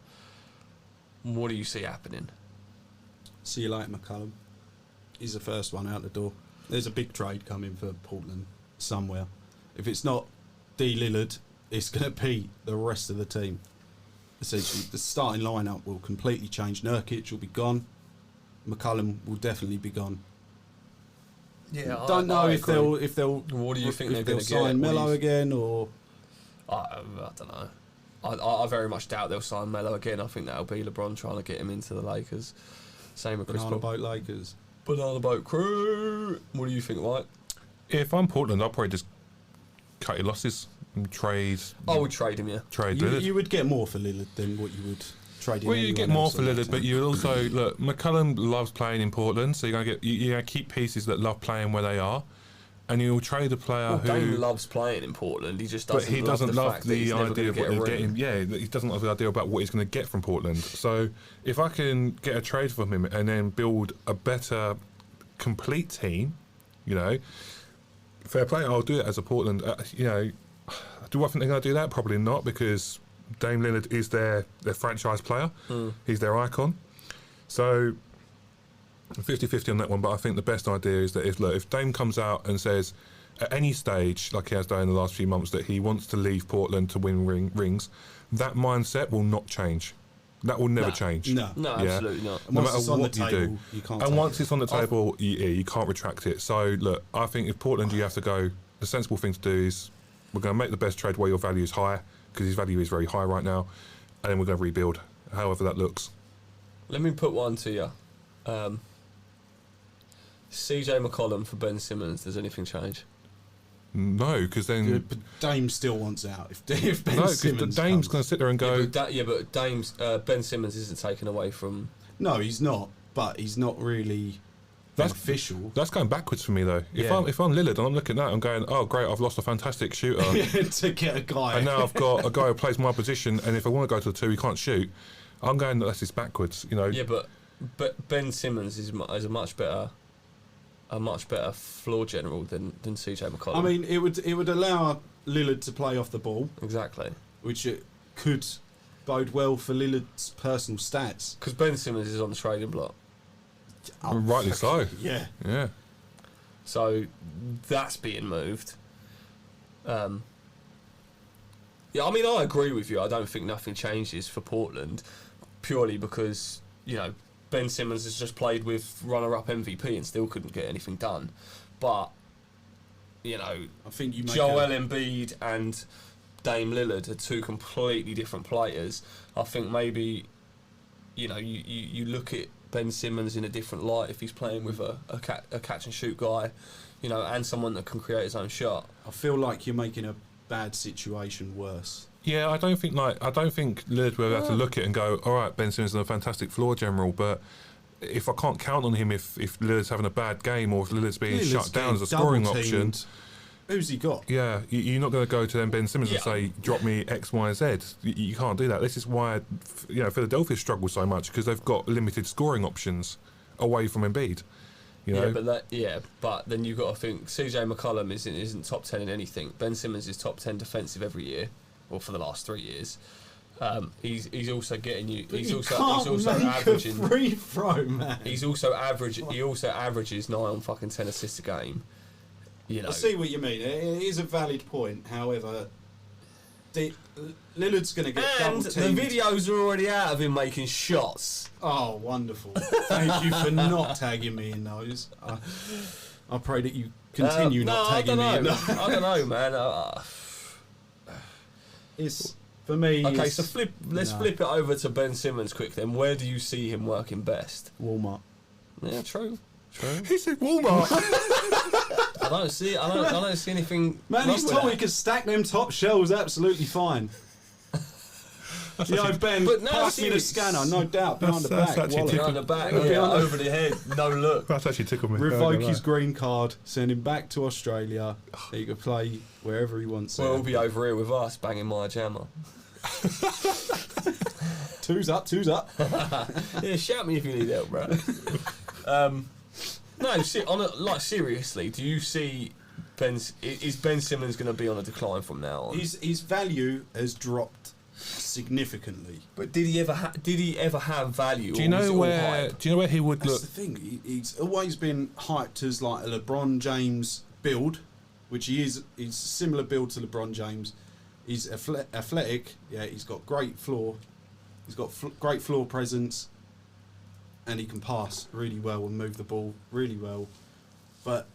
What do you see happening? See you later, McCollum. He's the first one out the door. There's a big trade coming for Portland somewhere. If it's not D. Lillard, it's going to be the rest of the team. Essentially, the starting lineup will completely change. Nurkic will be gone. McCollum will definitely be gone. Yeah, don't know if they'll. What do you think they're going to get? Sign Melo again, or I don't know. I very much doubt they'll sign Melo again. I think that'll be LeBron trying to get him into the Lakers. Same with Chris Paul. Banana boat Lakers. Banana boat crew. What do you think, Mike? If I'm Portland, I'll probably just cut your losses and trade. I would trade him, yeah. Trade Lillard. You would get more for Lillard than what you would trade him. Well, you get more for Lillard, but you also look. McCollum loves playing in Portland, so you're gonna keep pieces that love playing where they are, and you'll trade a player who Dame loves playing in Portland. He just doesn't. But he doesn't love the idea of what he's getting. Yeah, he doesn't love the idea about what he's going to get from Portland. So if I can get a trade from him and then build a better, complete team, fair play. I'll do it as a Portland. Do I think they're going to do that? Probably not, because Dame Lillard is their franchise player. He's their icon. So 50-50 on that one, but I think the best idea is that if Dame comes out and says at any stage, like he has done in the last few months, that he wants to leave Portland to win rings, that mindset will not change. That will never change. No, absolutely not. And no matter what you do. You can't. And once it's on the table, you can't retract it. So look, I think if Portland, you have to go. The sensible thing to do is we're going to make the best trade where your value is high, because his value is very high right now, and then we're going to rebuild, however that looks. Let me put one to you. CJ McCollum for Ben Simmons. Does anything change? No, because then But Dame still wants out. If Ben no, Simmons because Dame's going to sit there and go. But Dame's Ben Simmons isn't taken away from. No, he's not. But he's not really. That's official. That's going backwards for me though. If I'm Lillard and I'm looking at that, I'm going, oh great, I've lost a fantastic shooter to get a guy, and now I've got a guy who plays my position. And if I want to go to the two, he can't shoot. I'm going, that's just backwards, Yeah, but Ben Simmons is a much better floor general than CJ McCollum. I mean, it would allow Lillard to play off the ball, exactly, which it could bode well for Lillard's personal stats. Because Ben Simmons is on the trading block. Oh, rightly so. Yeah. So that's being moved. I mean, I agree with you. I don't think nothing changes for Portland, purely because Ben Simmons has just played with runner-up MVP and still couldn't get anything done. But I think you Joel Embiid and Dame Lillard are two completely different players. I think maybe you look at Ben Simmons in a different light if he's playing with a catch and shoot guy, and someone that can create his own shot. I feel like you're making a bad situation worse. Yeah, I don't think Lillard will have to look at it and go, all right, Ben Simmons is a fantastic floor general, but if I can't count on him if Lillard's having a bad game or if Lillard's being shut down as a scoring option, who's he got? Yeah, you're not going to go to them Ben Simmons and say, drop me X, Y, Z. You can't do that. This is why Philadelphia struggles so much, because they've got limited scoring options away from Embiid. But then you've got to think CJ McCollum isn't top 10 in anything. Ben Simmons is top 10 defensive every year, or for the last 3 years. He's also getting you. But He's you also make averaging. a free throw, man. He also averages 9 on fucking 10 assists a game. You know. I see what you mean. It is a valid point. However, Lillard's going to get double And the teamed. videos are already out of him making shots. Oh, wonderful! Thank you for not tagging me in those. I pray that you continue not tagging me in those. I don't know, man. It's for me. Okay, so let's flip it over to Ben Simmons quick then. Where do you see him working best? Walmart. Yeah, true. He said Walmart. I don't see anything. Man, wrong he's with told that. he can stack them top shelves absolutely fine. Ben, But no, pass me the seriously. scanner, no doubt, behind the That's back. actually wallet. Behind the back, Behind yeah, the- over the head, no look. That's actually tickled me. Revoke his green card, send him back to Australia. He can play wherever he wants. Well, he'll be over here with us, banging my jammer. Two's up. Yeah, shout me if you need help, bro. No, seriously, do you see is Ben Simmons going to be on a decline from now on? His value has dropped significantly. But did he ever have value? Do you know where he would That's look? the thing. He's always been hyped as like a LeBron James build, which he is. He's a similar build to LeBron James. He's athletic. Yeah, he's got great floor. He's got great floor presence, and he can pass really well and move the ball really well. But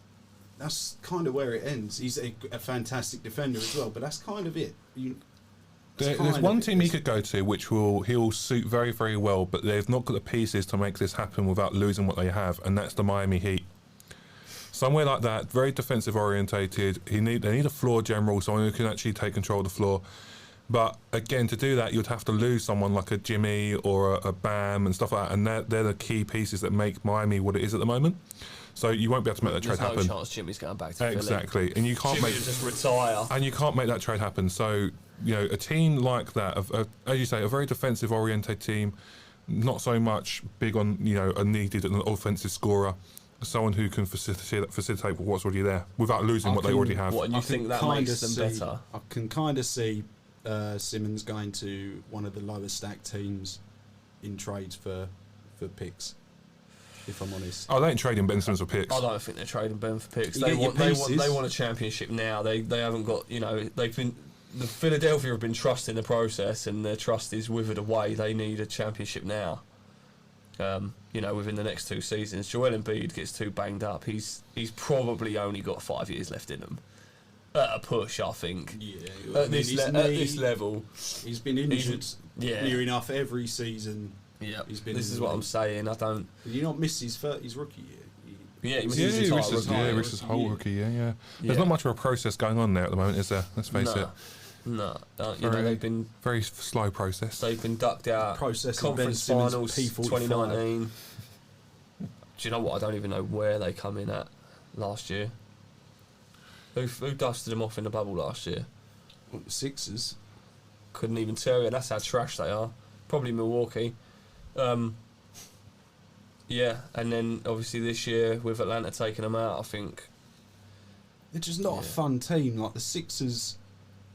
that's kind of where it ends. He's a fantastic defender as well, but that's kind of it. There's one team he could go to which he'll suit very, very well, but they've not got the pieces to make this happen without losing what they have, and that's the Miami Heat. Somewhere like that, very defensive orientated. They need a floor general, someone who can actually take control of the floor. But again, to do that, you'd have to lose someone like a Jimmy or a Bam and stuff like that, and they're the key pieces that make Miami what it is at the moment. So you won't be able to make that trade happen. There's no chance Jimmy's going back to Philly. Exactly, and you can't Jimmy make will just retire. and you can't make that trade happen. So a team like that, as you say, a very defensive oriented team, not so much big on a needed an offensive scorer, someone who can facilitate what's already there without losing what they already have. What, and you think that makes them better? I can kind of see Simmons going to one of the lower stacked teams in trades for picks. If I'm honest, Oh, they ain't trading Ben Simmons for picks. I don't think they're trading Ben for picks. You They get your want, they pieces. want a championship now. They haven't got, they've been, the Philadelphia have been trusting the process, and their trust is withered away. They need a championship now. Within the next 2 seasons. Joel Embiid gets too banged up. He's probably only got 5 years left in him. At a push, I think. yeah. At this level, he's been injured yeah. near enough every season. Yeah, He's been this in is the what league. I'm saying. I don't. Did he not miss his rookie year? Yeah, he missed Yeah, his he entire missed his, rookie year. missed his whole year. rookie year, yeah. Yeah. There's not much of a process going on there at the moment, is there? Let's face it. No, Very- they've been Very slow process. ducked out. Process of Conference Ben Simmons finals P45. 2019. Do you know what? I don't even know where they come in at last year. Who dusted them off in the bubble last year? Sixers. Couldn't even tell you. That's how trash they are. Probably Milwaukee. Yeah, and then obviously this year with Atlanta taking them out, I think. They're just not a fun team. Like the Sixers,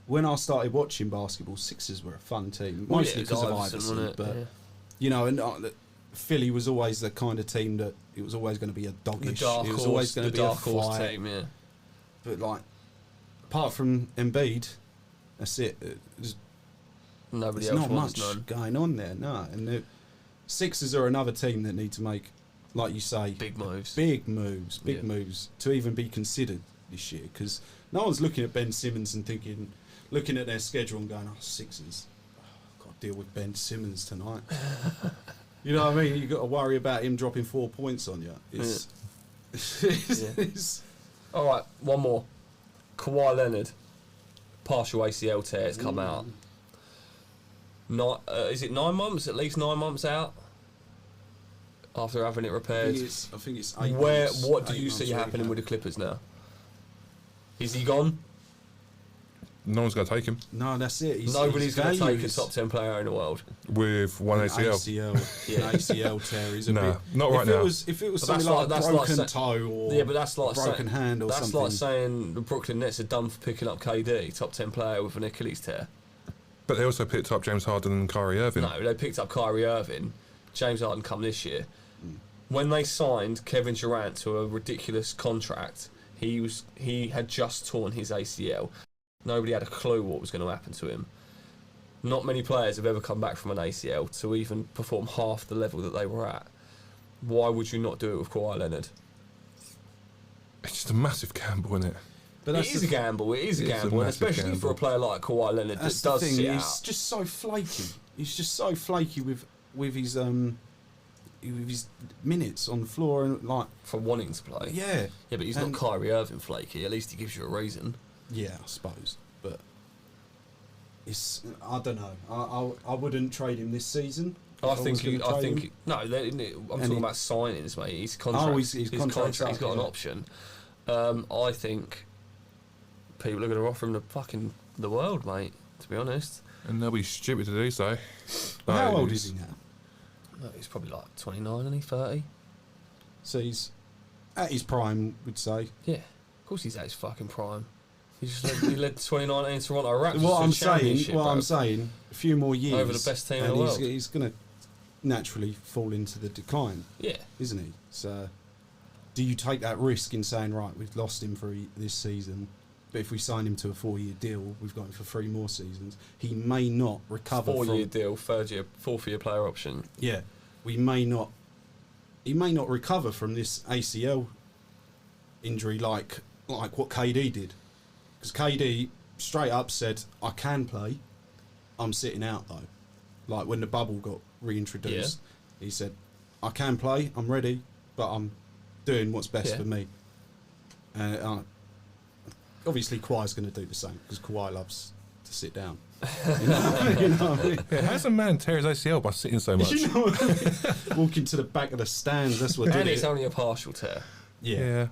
when I started watching basketball, Sixers were a fun team. Well, Mostly yeah, because of Iverson, Iverson. wasn't it? But, Yeah. and Philly was always the kind of team that it was always going to be a The doggish. dark It was horse, always going the to be a dark horse fight. team, yeah. But, like, apart from Embiid, that's it. Nobody There's else not wants much none. going on there, no. And the Sixers are another team that need to make, like you say, Big moves. big moves Yeah. to even be considered this year. Because no one's looking at Ben Simmons and looking at their schedule and going, "Oh, Sixers, got to deal with Ben Simmons tonight." You know what I mean? You got to worry about him dropping 4 points on you. It's, it's All right, one more. Kawhi Leonard, partial ACL tear has come out. Is it 9 months? At least 9 months out after having it I repaired. think it's 8 Where? months, What do 8 you months see rehab. happening with the Clippers now? Is he gone? No one's going to take him No, that's it. Nobody's going to take a his top 10 player in the world. with one ACL. An ACL tear is a Nah, bit. not right now. If it was But something like a broken toe or Yeah, but that's like broken hand or that's something. like saying the Brooklyn Nets are done for picking up KD, top 10 player with an Achilles tear. But they also picked up James Harden and Kyrie Irving. No, they picked up Kyrie Irving. James Harden come this year. When they signed Kevin Durant to a ridiculous contract, he had just torn his ACL. Nobody had a clue what was going to happen to him. Not many players have ever come back from an ACL to even perform half the level that they were at. Why would you not do it with Kawhi Leonard? It's just a massive gamble, isn't it? But It is a gamble, and especially gamble. for a player like Kawhi Leonard That's that does the thing. sit He's out. just so flaky. He's just so flaky with his minutes on the floor and like. For wanting to play. Yeah. Yeah, but he's not Kyrie Irving flaky. At least he gives you a reason. Yeah, I suppose, but I don't know. I wouldn't trade him this season. I'm talking about signings, mate. His contract. His contract's up, he's got an yeah. option. I think people are going to offer him the world, mate. To be honest, And they'll be stupid to do so. How old is he now? no, he's probably like 29, and he's 30. So he's at his prime, we'd say. Yeah, of course he's at his fucking prime. He led 2019 Toronto Raptors What to I'm a saying, championship, bro. a few more years Over the best team in and the world. He's going to naturally fall into the decline, Yeah, isn't he? So, do you take that risk in saying, right, we've lost him for this season, but if we sign him to a 4-year deal, we've got him for 3 more seasons. He may not recover. 4-year deal, 4th-year player option. Yeah, we may not. He may not recover from this ACL injury like what KD did, because KD straight up said, "I can play. I'm sitting out though." Like when the bubble got reintroduced, he said, "I can play. I'm ready, but I'm doing what's best for me." Obviously, Kawhi's going to do the same because Kawhi loves to sit down. You know what I mean? Yeah, how's a man tear his ACL by sitting so much? You know what I mean? Walking to the back of the stands, that's what did And it. it's only a partial tear. Yeah.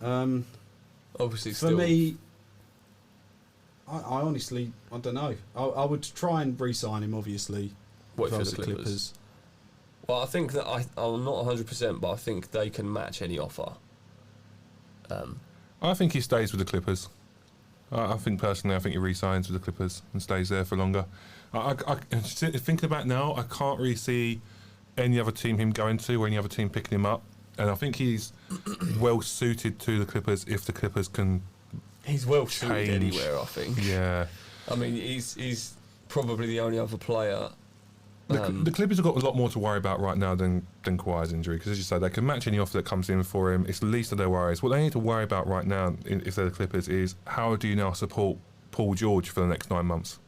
Obviously, For still. me, I honestly, I don't know. I would try and re-sign him, obviously. Wait if I for was the the Clippers. Well, I think that I'm not 100%, but I think they can match any offer. I think he stays with the Clippers. I think personally, I think he re-signs with the Clippers and stays there for longer. Thinking about it now, I can't really see any other team him going to or any other team picking him up. And I think he's well suited to the Clippers if the Clippers can. He's well suited change. anywhere, I think. Yeah. I mean, he's probably the only other player. The Clippers have got a lot more to worry about right now than Kawhi's injury, because as you say, they can match any offer that comes in for him. It's the least of their worries. What they need to worry about right now, if they're the Clippers, is how do you now support Paul George for the next 9 months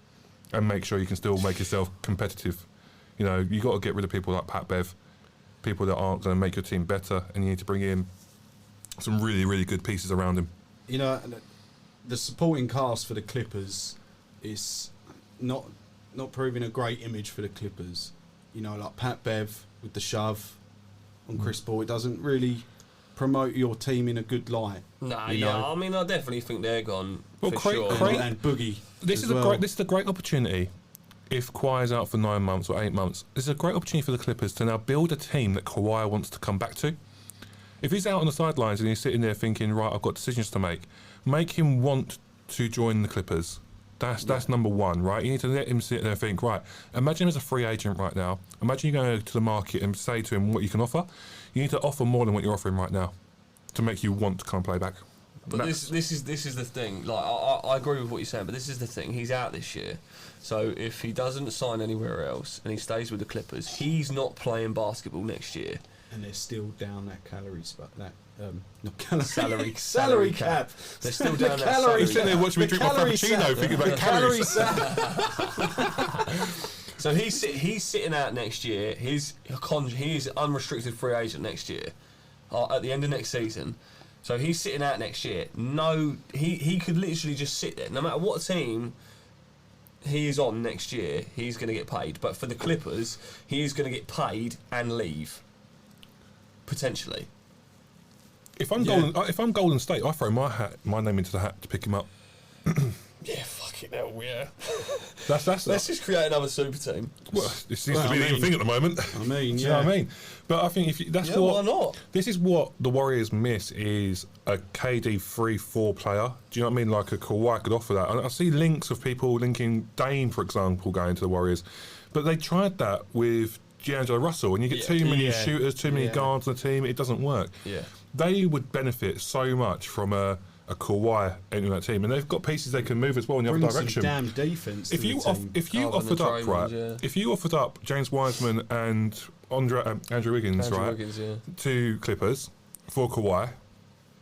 and make sure you can still make yourself competitive. You know, you got to get rid of people like Pat Bev, people that aren't going to make your team better, and you need to bring in some really, really good pieces around him. You know, the supporting cast for the Clippers is not proving a great image for the Clippers. You know, like Pat Bev with the shove on Chris Paul, it doesn't really promote your team in a good light. Nah, you yeah, know? I mean, I definitely think they're gone Well, for sure. And Boogie. This is a great opportunity. If Kawhi's out for 9 months or 8 months, this is a great opportunity for the Clippers to now build a team that Kawhi wants to come back to. If he's out on the sidelines and he's sitting there thinking, right, I've got decisions to make him want to join the Clippers. That's number one, right? You need to let him sit there and think, right, imagine him as a free agent right now. Imagine you go to the market and say to him what you can offer. You need to offer more than what you're offering right now to make you want to come play back. But this is the thing. Like I agree with what you're saying, but this is the thing. He's out this year, so if he doesn't sign anywhere else and he stays with the Clippers, he's not playing basketball next year. And they're still down that calorie spot. That not calorie Salary cap. They're still down that calorie salary He's sitting there watching me drink my Frappuccino, thinking about calories. So he's sitting out next year. He's unrestricted free agent next year, at the end of next season. So he's sitting out next year. No, he could literally just sit there. No matter what team he is on next year, he's going to get paid. But for the Clippers, he is going to get paid and leave. Potentially. If I'm Golden State, I throw my name into the hat to pick him up. Yeah, fuck Fucking hell, yeah. That's Let's just create another super team. well, it seems to be the thing at the moment. I mean, Do you know what I mean? But I think Why not? This is what the Warriors miss is a KD 3-4 player. Do you know what I mean? Like a Kawhi could offer that. I see links of people linking Dame, for example, going to the Warriors, but they tried that with D'Angelo Russell, and you get too many shooters, too many guards on the team. It doesn't work. Yeah. They would benefit so much from a Kawhi entering that team, and they've got pieces they can move as well in the other direction. Damn defense. If you offered up if you offered up James Wiseman and Andrew Wiggins, to Clippers for Kawhi,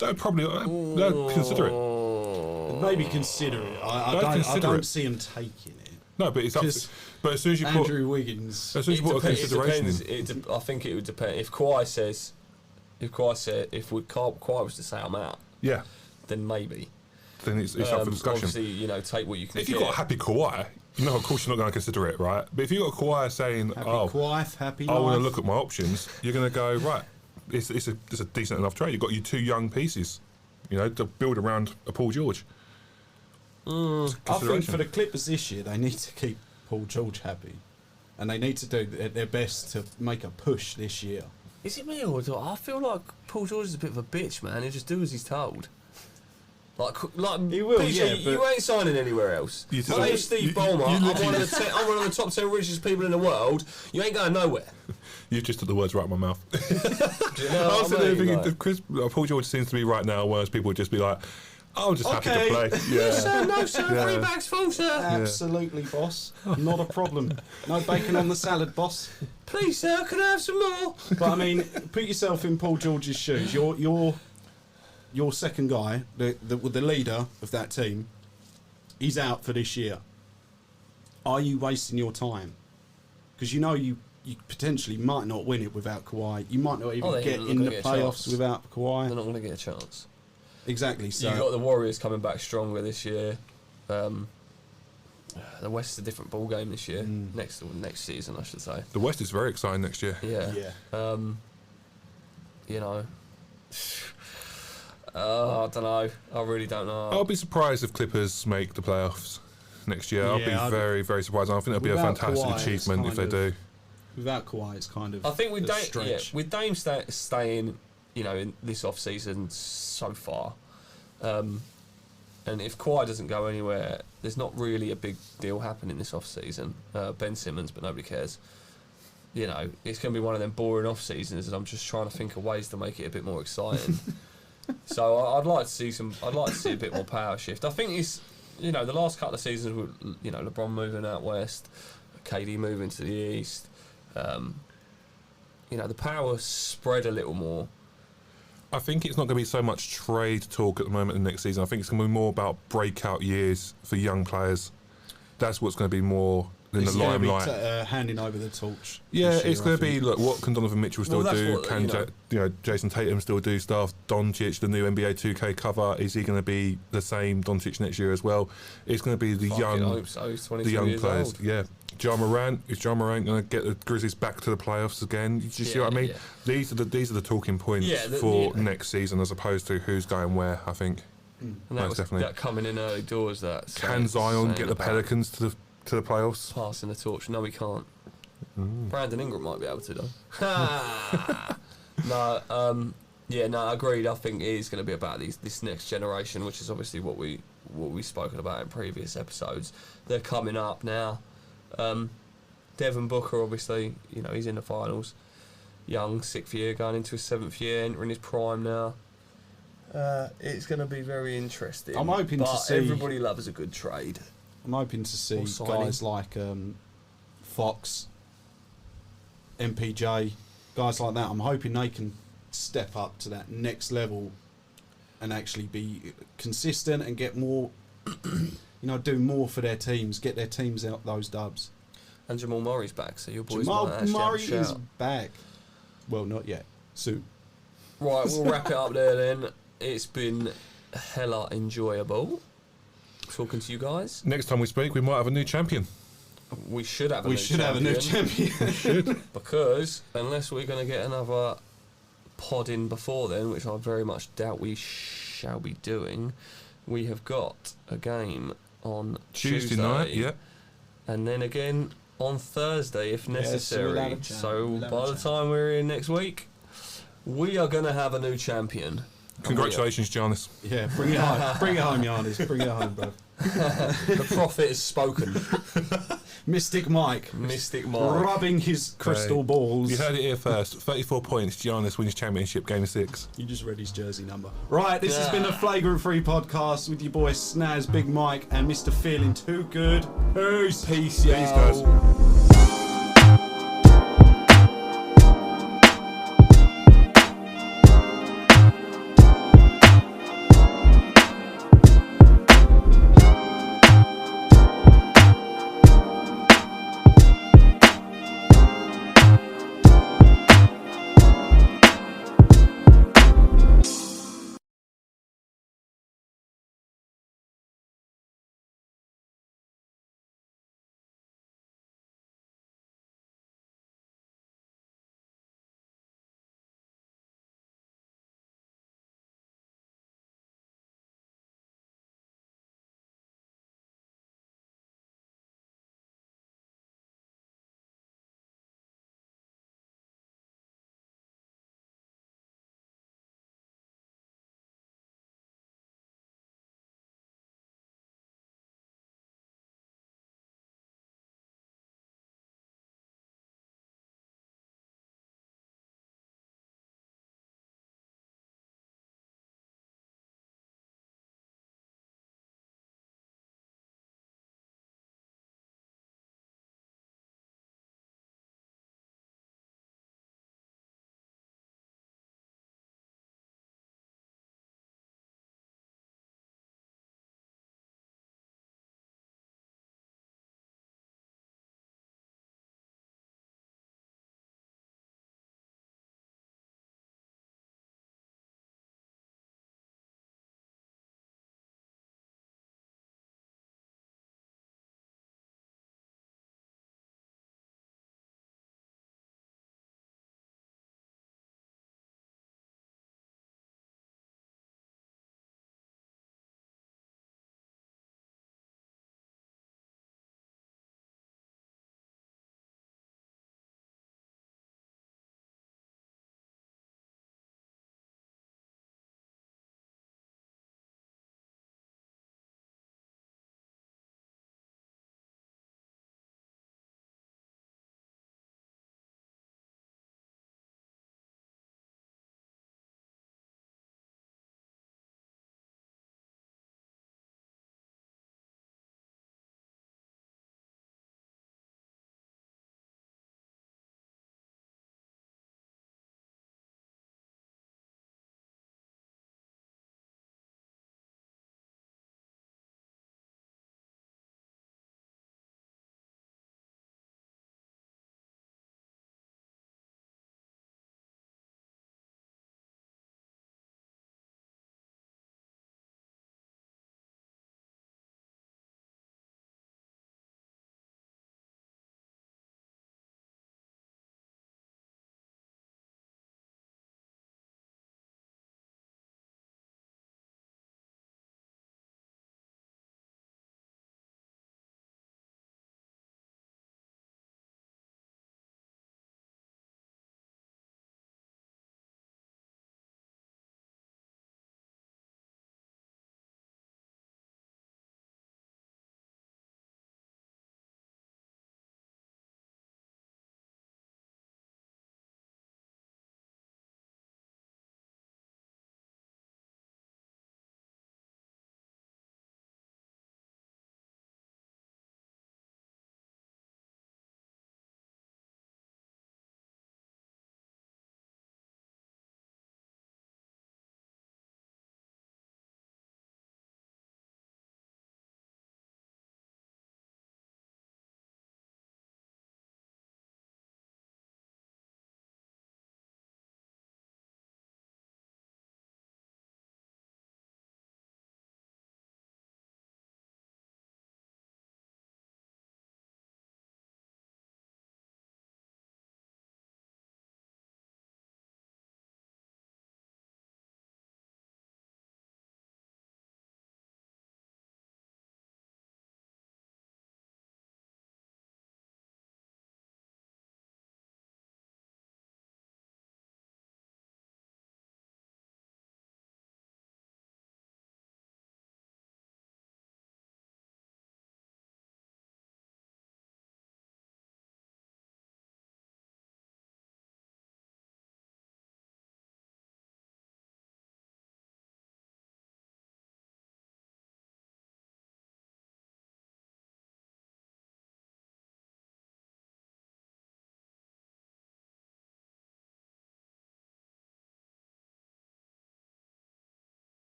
they would probably they'd consider it. Maybe consider it. I don't see him taking it. No, but it's up. But as soon as you put Andrew Wiggins, as soon as you put a consideration in, I think it would depend. If Kawhi was to say I'm out, yeah, then maybe. Then it's up for discussion. Obviously, take what you can. If you've got a happy Kawhi, of course you're not going to consider it, right? But if you've got Kawhi saying, happy I want to look at my options, you're going to go, right, it's a decent enough trade. You've got your two young pieces, to build around a Paul George. I think for the Clippers this year, they need to keep Paul George happy, and they need to do their best to make a push this year. Is it me or I feel like Paul George is a bit of a bitch, man. He'll just do as he's told. Like he will, PG, you ain't signing anywhere else. My name's Steve Ballmer. I'm one of the top 10 richest people in the world. You ain't going nowhere. You just took the words right out of my mouth. Do you know what I mean? Thinking, Paul George seems to be right now, whereas people would just be like, I'm just happy to play. Yeah. No, sir. 3 bags full, sir. Absolutely, boss. Not a problem. No bacon on the salad, boss. Please, sir, can I have some more? But I mean, put yourself in Paul George's shoes. Your second guy, the leader of that team, he's out for this year. Are you wasting your time? Because you potentially might not win it without Kawhi. You might not even get in the playoffs without Kawhi. They're not going to get a chance. Exactly. So you've got the Warriors coming back stronger this year. The West is a different ball game this year. Next season, I should say. The West is very exciting next year. Yeah. I don't know. I really don't know. I'll be surprised if Clippers make the playoffs next year. I'll be very, very surprised. I think it'll be a fantastic achievement if they do. Without Kawhi, it's kind of. I think with Dame staying, in this off season so far, and if Kawhi doesn't go anywhere, there's not really a big deal happening this off season. Ben Simmons, but nobody cares. It's going to be one of them boring off seasons, and I'm just trying to think of ways to make it a bit more exciting. So I'd like to see a bit more power shift. I think it's the last couple of seasons with LeBron moving out west, KD moving to the east. The power spread a little more. I think it's not going to be so much trade talk at the moment in the next season. I think it's going to be more about breakout years for young players. That's what's going to be more in the limelight. Handing over the torch. Yeah, it's going to be, look, what can Donovan Mitchell still do? Jason Tatum still do stuff? Doncic, the new NBA 2K cover, is he going to be the same Doncic next year as well? It's going to be the young players. Old. Yeah. Is Ja Morant going to get the Grizzlies back to the playoffs again? Do you see what I mean? Yeah. These are the talking points for next season, as opposed to who's going where, I think. And that coming in early doors. Can Zion get the Pelicans to the playoffs? Passing the torch. No, he can't. Brandon Ingram might be able to, though. Agreed. I think it is going to be about this next generation, which is obviously what we've spoken about in previous episodes. They're coming up now. Devin Booker, obviously, he's in the finals. Young, 6th year, going into his 7th year, entering his prime now. It's going to be very interesting. I'm hoping to see. Everybody loves a good trade. I'm hoping to see guys like Fox, MPJ, guys like that. I'm hoping they can step up to that next level and actually be consistent and get more, do more for their teams, get their teams out those dubs. And Jamal Murray's back, so your boys Jamal might actually Murray have a shout. is back. Well, not yet. Soon. Right, we'll wrap it up there then. It's been hella enjoyable talking to you guys. Next time we speak, we might have a new champion. We should have a new champion. We should. Because unless we're going to get another pod in before then, which I very much doubt we shall be doing, we have got a game on Tuesday night, yeah. And then again on Thursday if necessary. we'll have a champ. So We'll have by a the champ. time we're in next week, we are going to have a new champion. Congratulations, Giannis. Yeah, bring it home. Bring it home, Giannis. Bring it home, bro. The prophet has spoken. Mystic Mike. Mystic Mike. Rubbing his crystal balls. You heard it here first. 34 points. Giannis wins championship, game 6. You just read his jersey number. Right, this has been a Flagrant 3 podcast with your boy Snaz, Big Mike, and Mr. Feeling Too Good. Peace. Peace, Peace, guys.